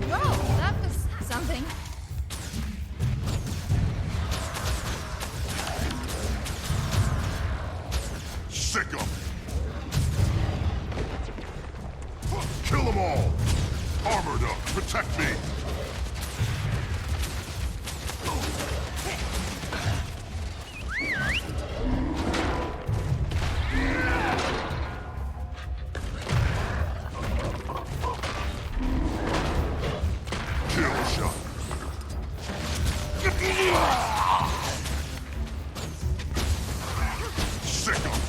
Whoa, that was something. Sick 'em. Kill them all. Armored up. Protect me. Kill shot. Sick 'em.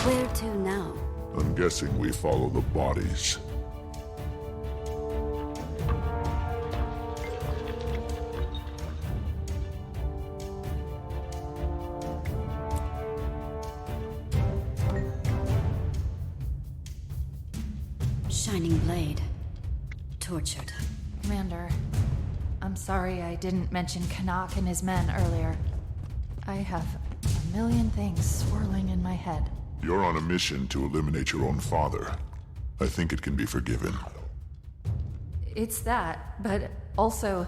Where to now? I'm guessing we follow the bodies. Shining blade. Tortured. Commander, I'm sorry I didn't mention Canuck and his men earlier. I have a million things swirling in my head. You're on a mission to eliminate your own father. I think it can be forgiven. It's that, but also,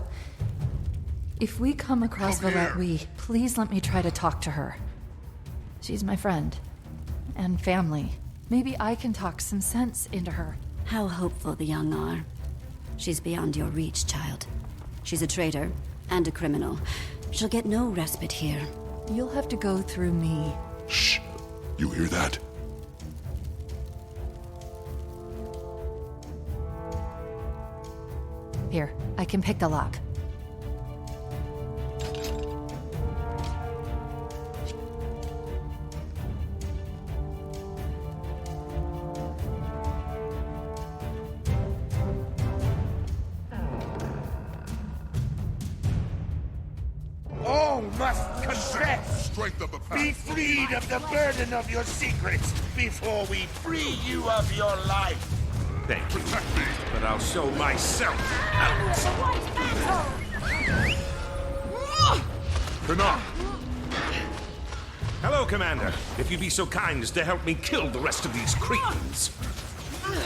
if we come across Valette, please let me try to talk to her. She's my friend. And family. Maybe I can talk some sense into her. How hopeful the young are. She's beyond your reach, child. She's a traitor and a criminal. She'll get no respite here. You'll have to go through me. Shh. You hear that? Here, I can pick the lock. All must confess. Strength of the pack. Be freed of the burden of your secrets before we free you of your life. Thank you. But I'll show myself. Canuck! Hello, Commander. If you'd be so kind as to help me kill the rest of these cretins.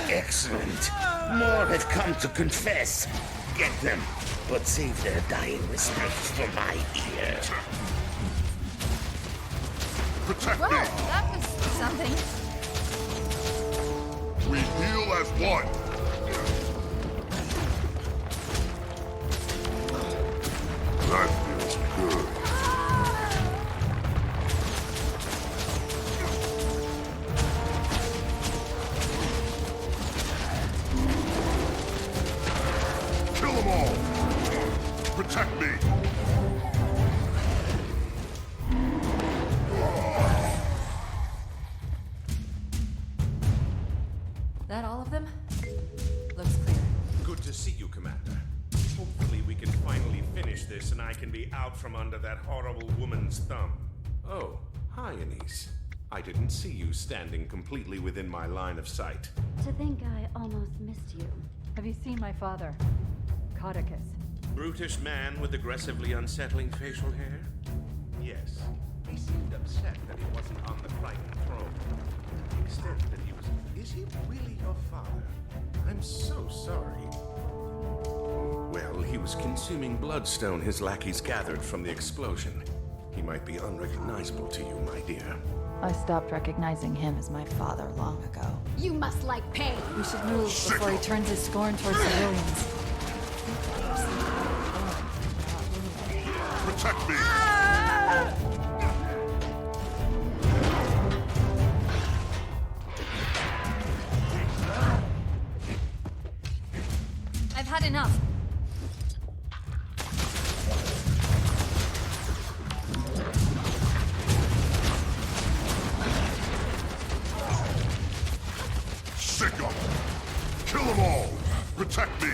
Excellent. More have come to confess. Get them, but save their dying respect for my ear. Protect Whoa, me! that was something. We heal as one! That feels good. Kill them all! Protect me! That all of them? Looks clear. Good to see you, Commander. Hopefully we can finally finish this and I can be out from under that horrible woman's thumb. Oh, hi, Anise. I didn't see you standing completely within my line of sight. To think I almost missed you. Have you seen my father? Codicus. Brutish man with aggressively unsettling facial hair? Yes. He seemed upset that he wasn't on the Crichton throne. To the extent that he was... Is he really your father? I'm so sorry. Well, he was consuming bloodstone his lackeys gathered from the explosion. He might be unrecognizable to you, my dear. I stopped recognizing him as my father long ago. You must like pain. We should move before he turns his scorn towards civilians. Protect me! I've had enough. Sick 'em! Kill them all! Protect me!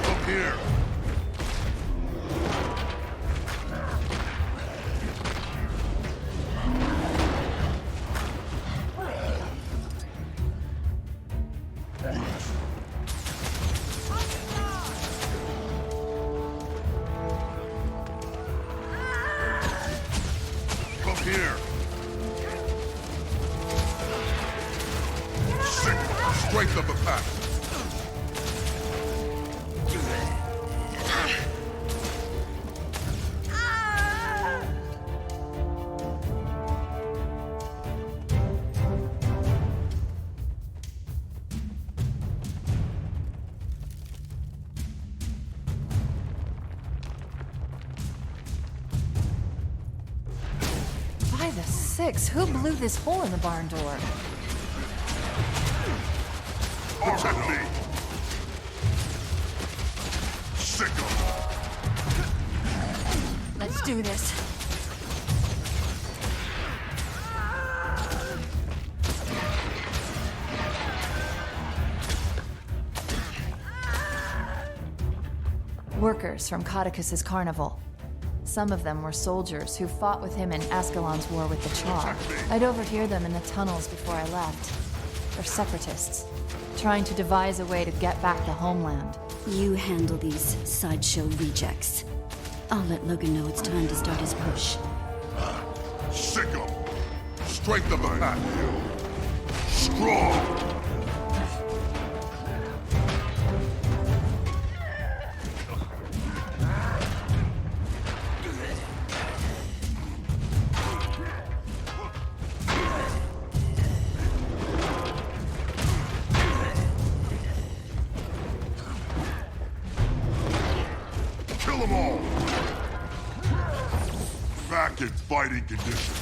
Come here! Come here! Strength of the pack! By the six, who blew this hole in the barn door? Protect me! Sick 'em! Let's do this. Workers from Codicus's carnival. Some of them were soldiers who fought with him in Ascalon's war with the Chaw. I'd overhear them in the tunnels before I left. They're separatists, trying to devise a way to get back the homeland. You handle these sideshow rejects. I'll let Logan know it's time to start his push. Sick 'em! Strength of the pack! Strong! Kill them all! Back in fighting condition.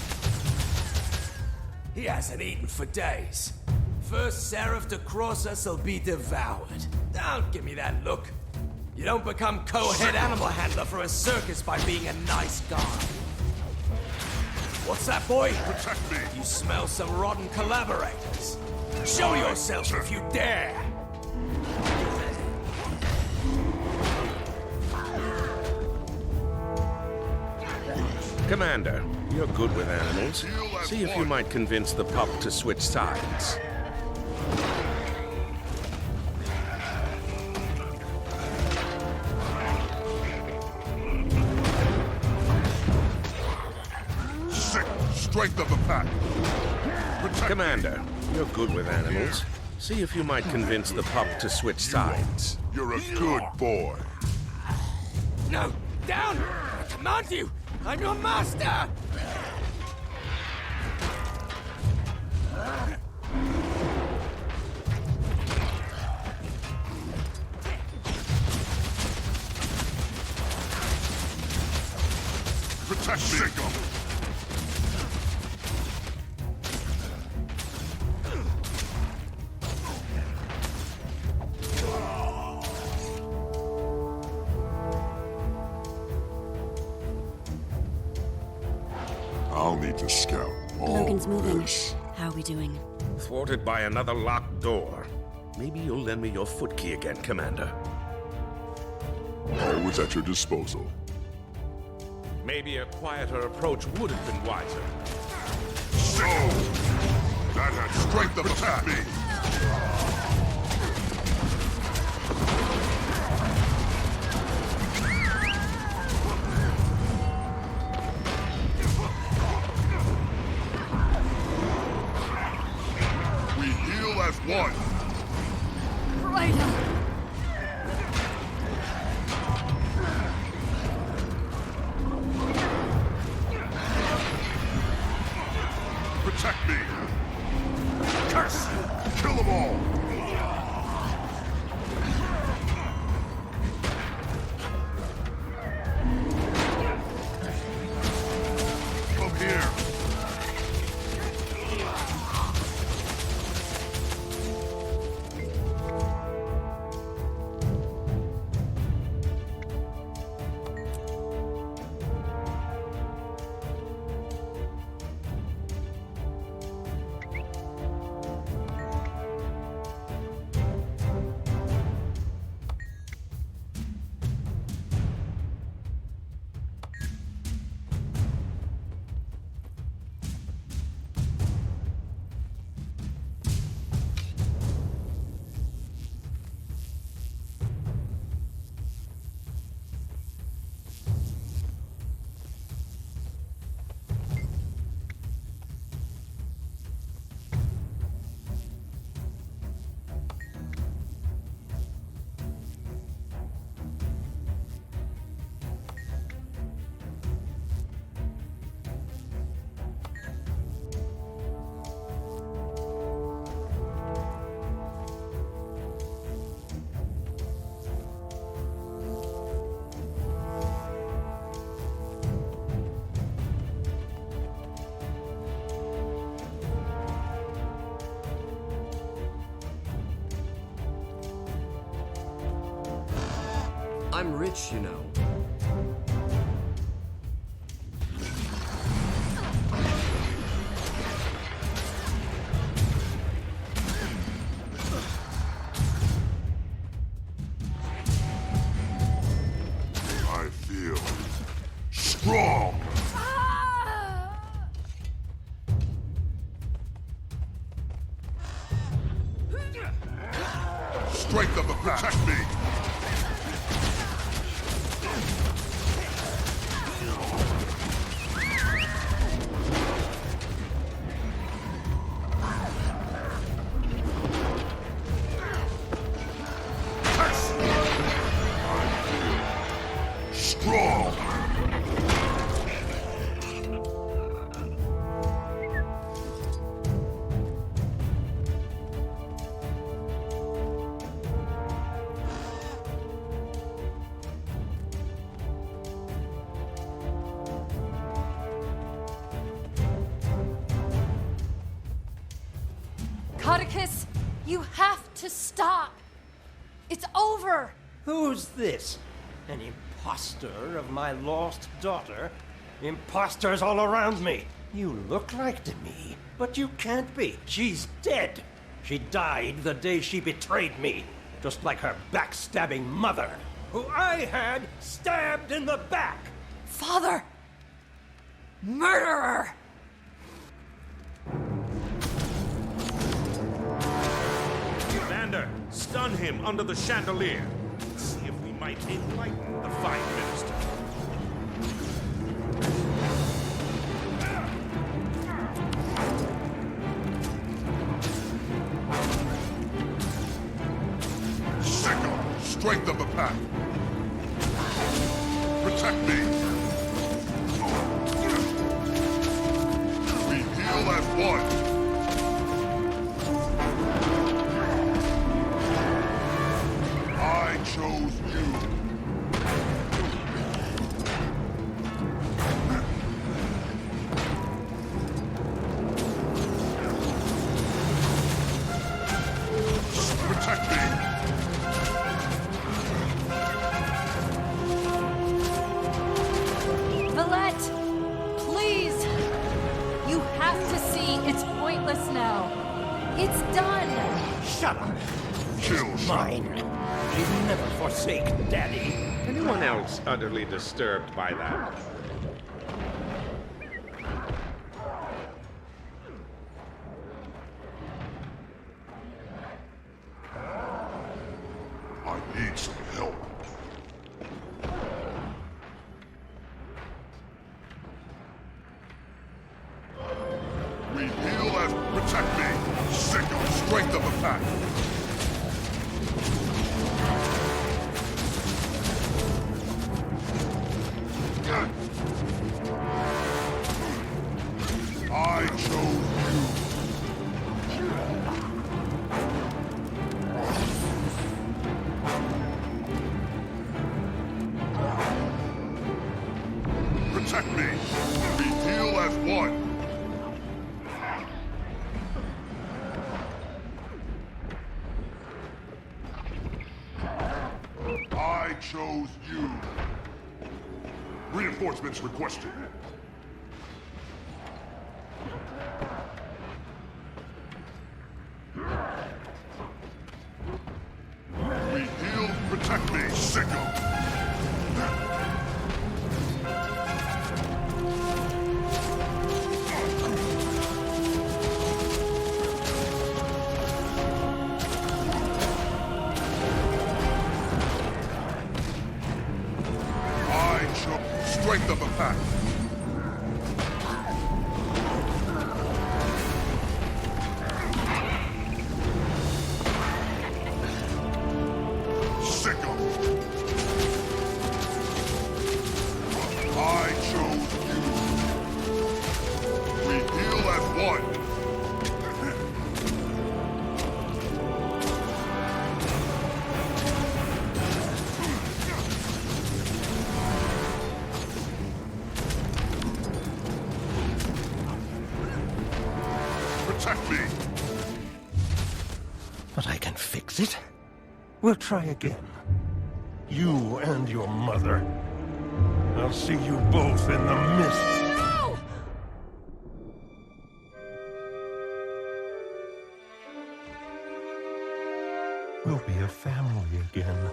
He hasn't eaten for days. First seraph to cross us will be devoured. Don't give me that look. You don't become co-head animal handler for a circus by being a nice guy. What's that, boy? Protect me! You smell some rotten collaborators. Show yourself if you dare! Commander, you're good with animals. See if you might convince the pup to switch sides. Sick! Strength of the pack! Protect Commander, you're good with animals. See if you might convince the pup to switch sides. You're a good boy. No! Down! I command you! I'm your master! Protect me! Sick 'em! I'll need to scout all Logan's moving. this. How are we doing? Thwarted by another locked door. Maybe you'll lend me your foot key again, Commander. Always at your disposal. Maybe a quieter approach would have been wiser. So, that had strength of attack me. We heal as one. Right. Protect me! Curse! Kill them all! Come here! I'm rich, you know. I feel strong. Strength of the pack. Protect me. Strong. Codicus, you have to stop. It's over. Who's this? An imposter of my lost daughter? Imposters all around me. You look like to me, but you can't be. She's dead. She died the day she betrayed me, just like her backstabbing mother, who I had stabbed in the back. Father! Murderer! Commander, stun him under the chandelier. See if we might enlighten the fine minister. Sickle. Strength of the pack. Protect me. We heal as one. I chose you. Protect me. Valette! Please! You have to see it's pointless now. It's done! Shut up! Kill mine. He'd never forsake Daddy. Anyone else utterly disturbed by that? I need some help. We heal as protect me. Sickle. Strength of the pack. I chose you. Protect me. We heal as one. I chose you. Reinforcements requested. We heal, protect me, sickle. I chose strength of the pack. Sickle. I chose you. We heal as one. Protect me. But I can fix it. We'll try again. You and your mother. I'll see you both in the mist. No! We'll be a family again.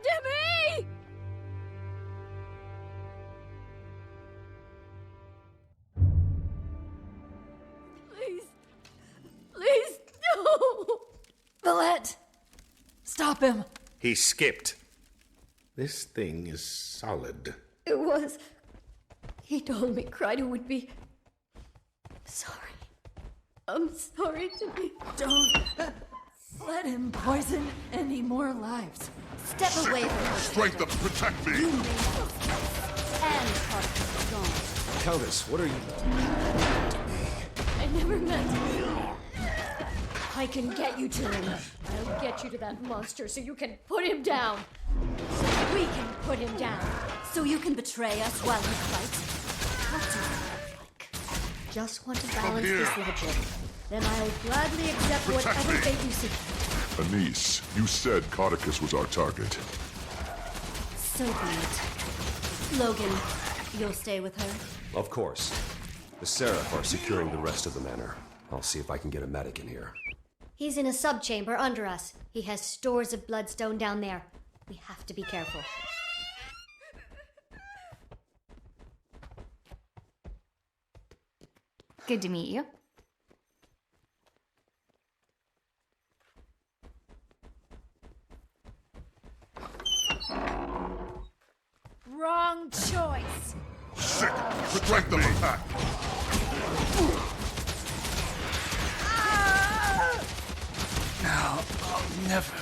Demi! Please. Please, no! Valette! Stop him! He skipped. This thing is solid. It was. He told me Kryder would be. Sorry. I'm sorry, Demi. Don't let him poison any more lives. Step away from her. Strength up, protect me! You made us. And Carter is gone. Countess, what are you... I never meant to. I can get you to him. I'll get you to that monster so you can put him down. So we can put him down. So you can betray us while he fights? What do you look like? Just want to balance this logic. Then I'll gladly accept whatever fate you suggest. Anise, you said Codicus was our target. So be it. Logan, you'll stay with her? Of course. The Seraph are securing the rest of the manor. I'll see if I can get a medic in here. He's in a subchamber under us. He has stores of bloodstone down there. We have to be careful. Good to meet you. Wrong choice. Sick! Strength of attack! Now, I'll never...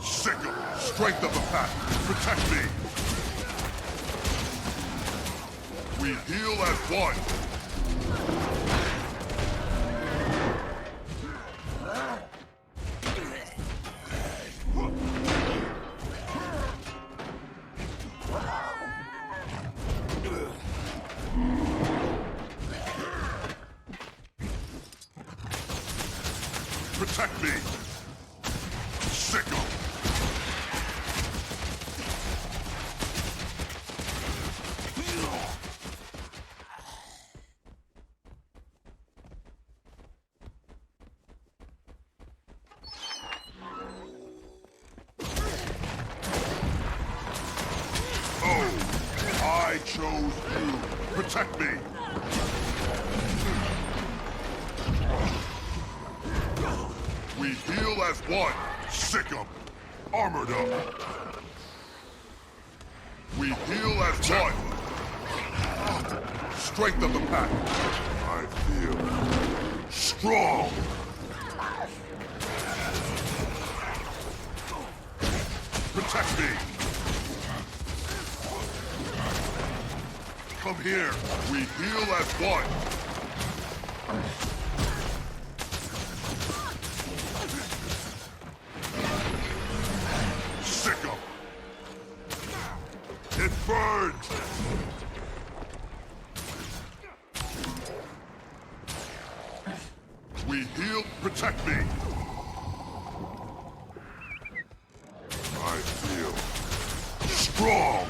Sickle! Strength of the pack! Protect me! We heal as one! Protect me! Sickle! I chose you. Protect me. We heal as one. Sick 'em. Armored up. We heal as one. Strength of the pack. I feel strong. Protect me. Come here. We heal as one. Sick 'em. It burns. We heal. Protect me. I feel strong.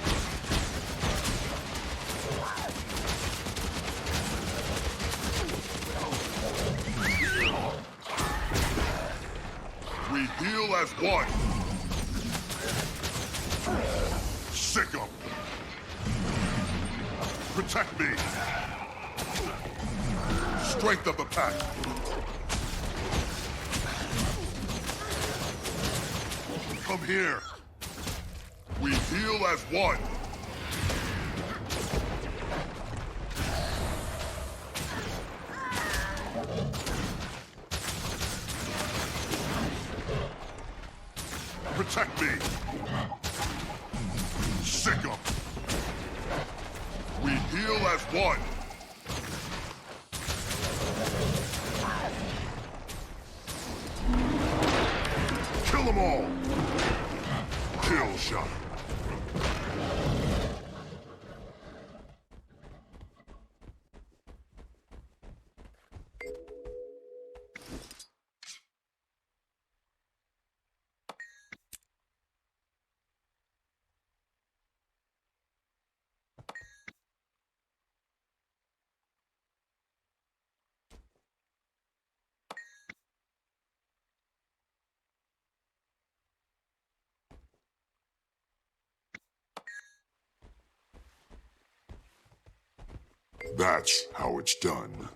heal as one. Sick 'em. Protect me. Strength of the pack. Come here. We heal as one. Protect me. Sick 'em. We heal as one. Kill them all. Kill shot. That's how it's done.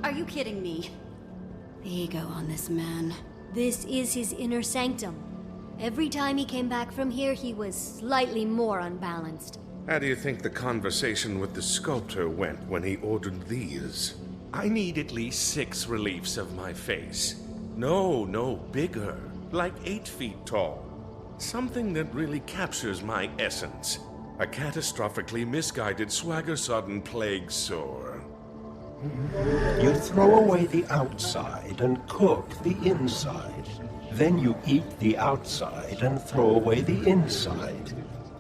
Are you kidding me? The ego on this man. This is his inner sanctum. Every time he came back from here, he was slightly more unbalanced. How do you think the conversation with the sculptor went when he ordered these? I need at least 6 reliefs of my face. No, bigger. Like 8 feet tall. Something that really captures my essence. A catastrophically misguided swagger-sodden plague sore. You throw away the outside and cook the inside. Then you eat the outside and throw away the inside.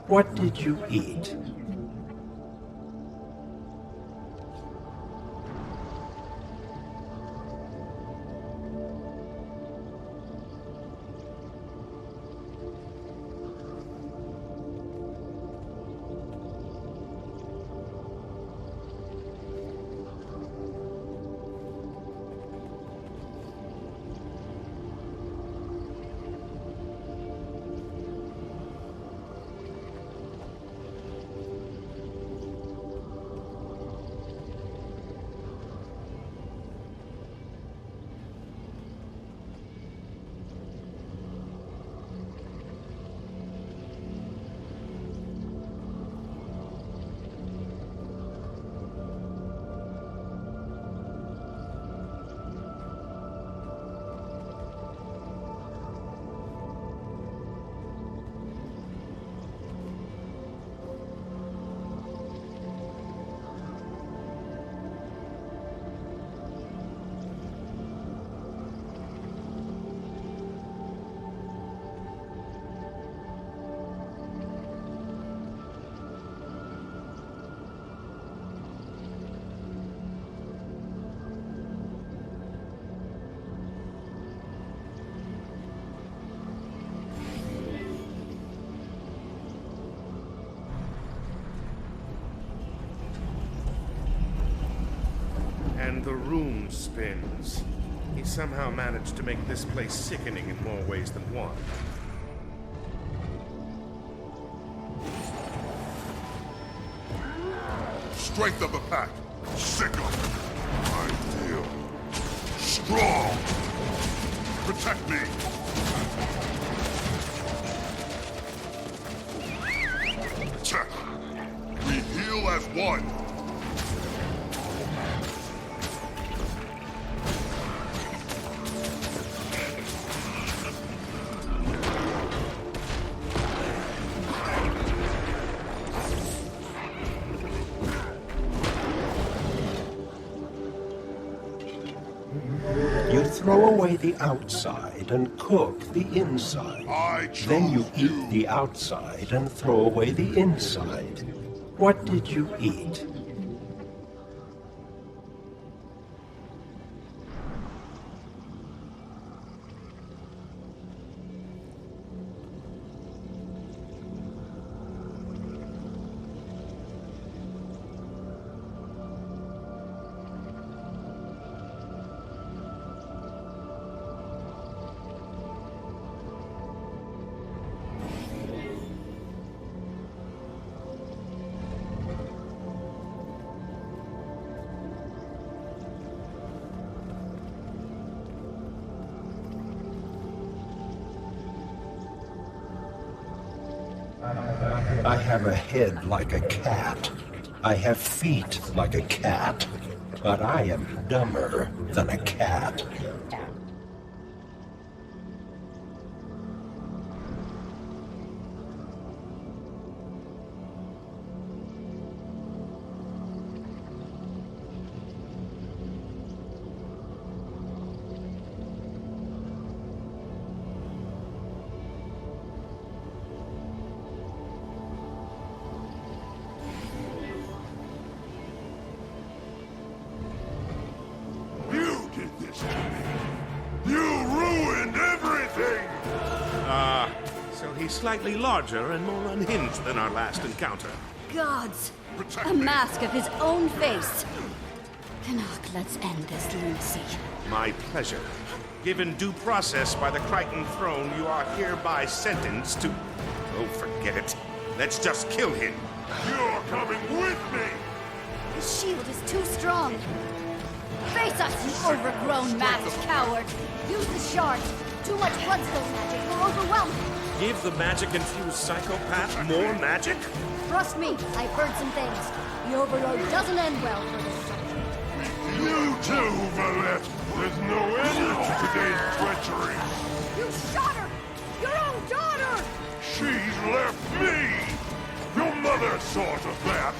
What did you eat? And the room spins. He somehow managed to make this place sickening in more ways than one. Strength of the pack. Sick 'em. Ideal. Strong. Protect me. Check. We heal as one. throw away the outside and cook the inside. Then you eat the outside and throw away the inside. What did you eat? I have a head like a cat. I have feet like a cat. But I am dumber than a cat. Slightly larger and more unhinged than our last encounter. Gods! A mask of his own face! Canuck, let's end this lunacy. My pleasure. Given due process by the Crichton throne, you are hereby sentenced to... Oh, forget it. Let's just kill him. You're coming with me! His shield is too strong. Face us, you overgrown masked coward! Use the shards! Too much bloodstone magic will overwhelm him! Give the magic-infused psychopath more magic? Trust me, I've heard some things. The Overlord doesn't end well for this country. You too, Valette! There's no end to today's treachery! You shot her! Your own daughter! She's left me! Your mother saw to that!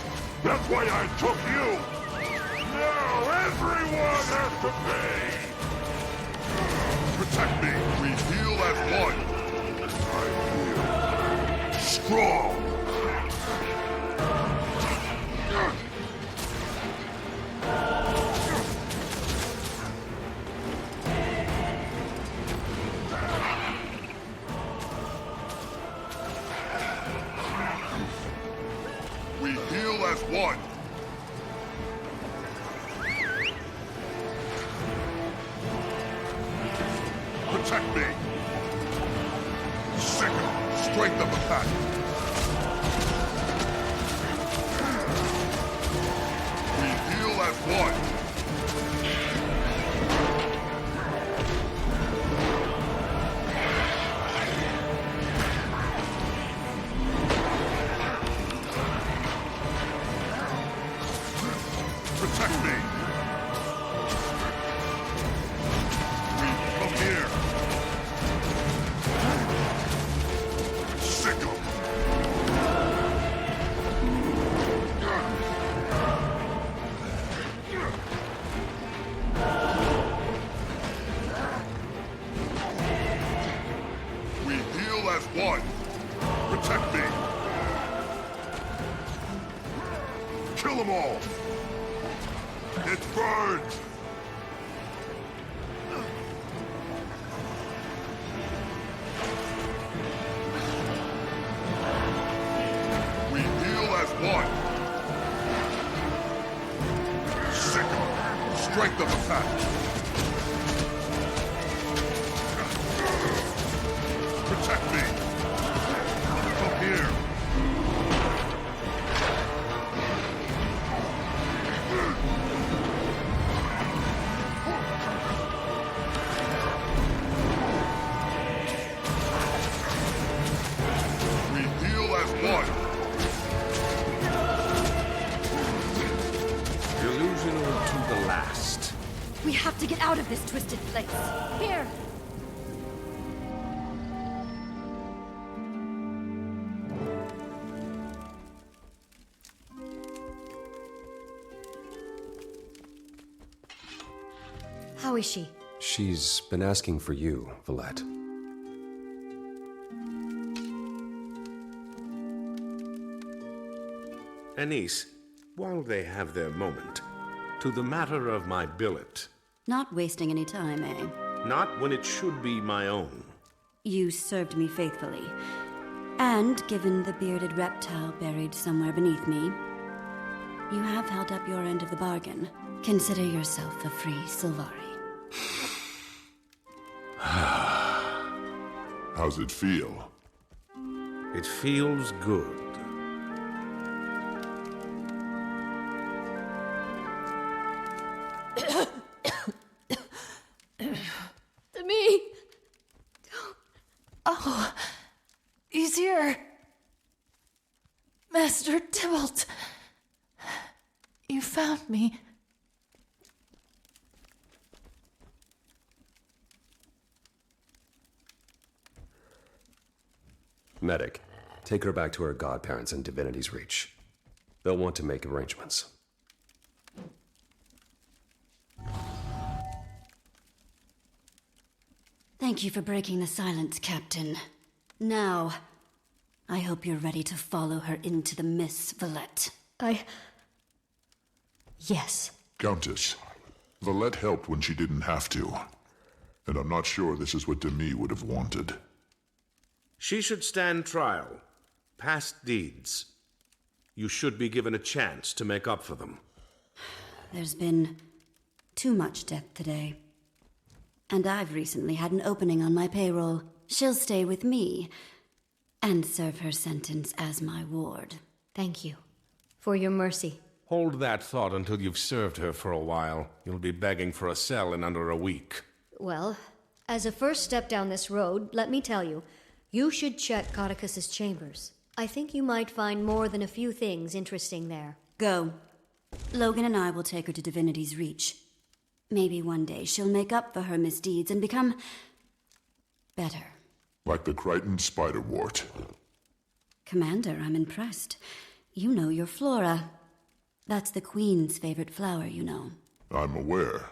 That's why I took you! Now everyone has to pay! Protect me! We heal as one! Strong! We heal as one! Protect me! Signal! Strength of the pack! We heal as one! Protect me! We come here! Sick 'em! We heal as one! Protect me! Kill them all! It burns! We heal as one! Sick 'em! Strength of the pack! Protect me! Come here! We heal as one! Delusional to the last. We have to get out of this twisted place. Here! How is she? She's been asking for you, Valette. Anise, while they have their moment, to the matter of my billet. Not wasting any time, eh? Not when it should be my own. You served me faithfully. And given the bearded reptile buried somewhere beneath me, you have held up your end of the bargain. Consider yourself a free Sylvari. How's it feel? It feels good. To me. Oh, he's here. Master Tybalt. You found me. Medic, take her back to her godparents in Divinity's Reach. They'll want to make arrangements. Thank you for breaking the silence, Captain. Now, I hope you're ready to follow her into the Miss Valette. Yes. Countess, Valette helped when she didn't have to. And I'm not sure this is what Demi would have wanted. She should stand trial. Past deeds. You should be given a chance to make up for them. There's been too much death today. And I've recently had an opening on my payroll. She'll stay with me and serve her sentence as my ward. Thank you for your mercy. Hold that thought until you've served her for a while. You'll be begging for a cell in under a week. Well, as a first step down this road, let me tell you, you should check Codicus's chambers. I think you might find more than a few things interesting there. Go. Logan and I will take her to Divinity's Reach. Maybe one day she'll make up for her misdeeds and become better. Like the Crichton spiderwort. Commander, I'm impressed. You know your flora. That's the Queen's favorite flower, you know. I'm aware.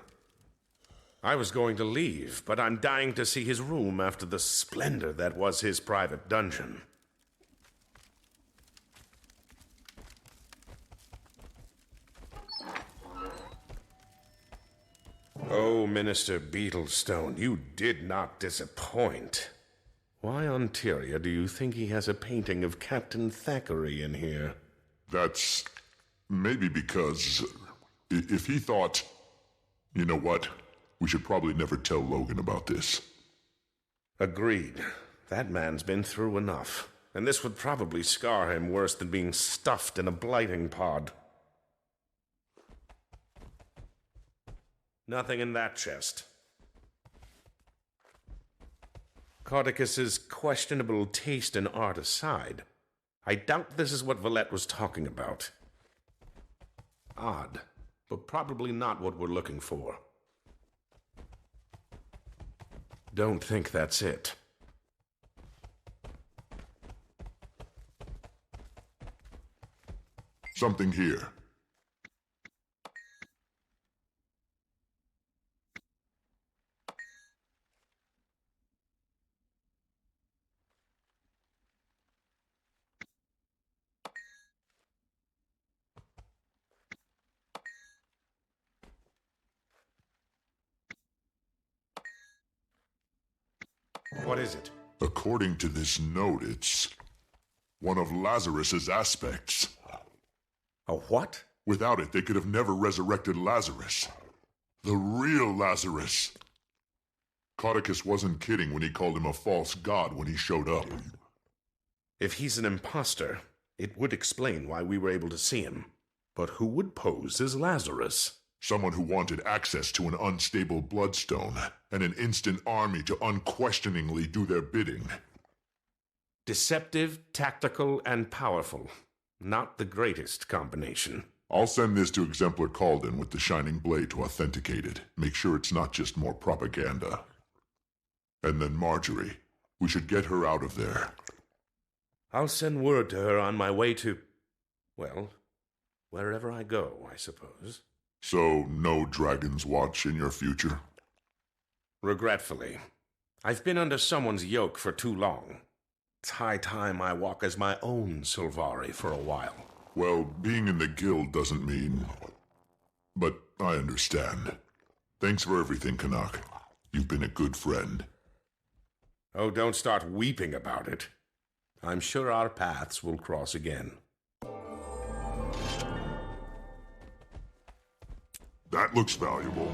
I was going to leave, but I'm dying to see his room after the splendor that was his private dungeon. Oh, Minister Beetlestone, you did not disappoint. Why on Tyria do you think he has a painting of Captain Thackeray in here? That's maybe because if he thought, you know what, we should probably never tell Logan about this. Agreed. That man's been through enough, and this would probably scar him worse than being stuffed in a blighting pod. Nothing in that chest. Codicus's questionable taste in art aside, I doubt this is what Valette was talking about. Odd, but probably not what we're looking for. Don't think that's it. Something here. What is it? According to this note, it's one of Lazarus's aspects. A what? Without it, they could have never resurrected Lazarus. The real Lazarus. Codicus wasn't kidding when he called him a false god when he showed up. If he's an imposter, it would explain why we were able to see him. But who would pose as Lazarus? Someone who wanted access to an unstable bloodstone and an instant army to unquestioningly do their bidding. Deceptive, tactical, and powerful. Not the greatest combination. I'll send this to Exemplar Calden with the Shining Blade to authenticate it. Make sure it's not just more propaganda. And then Marjorie. We should get her out of there. I'll send word to her on my way to... well, wherever I go, I suppose. So, no Dragon's Watch in your future? Regretfully, I've been under someone's yoke for too long. It's high time I walk as my own Sylvari for a while. Well, being in the guild doesn't mean... But I understand. Thanks for everything, Canuck. You've been a good friend. Oh, don't start weeping about it. I'm sure our paths will cross again. That looks valuable.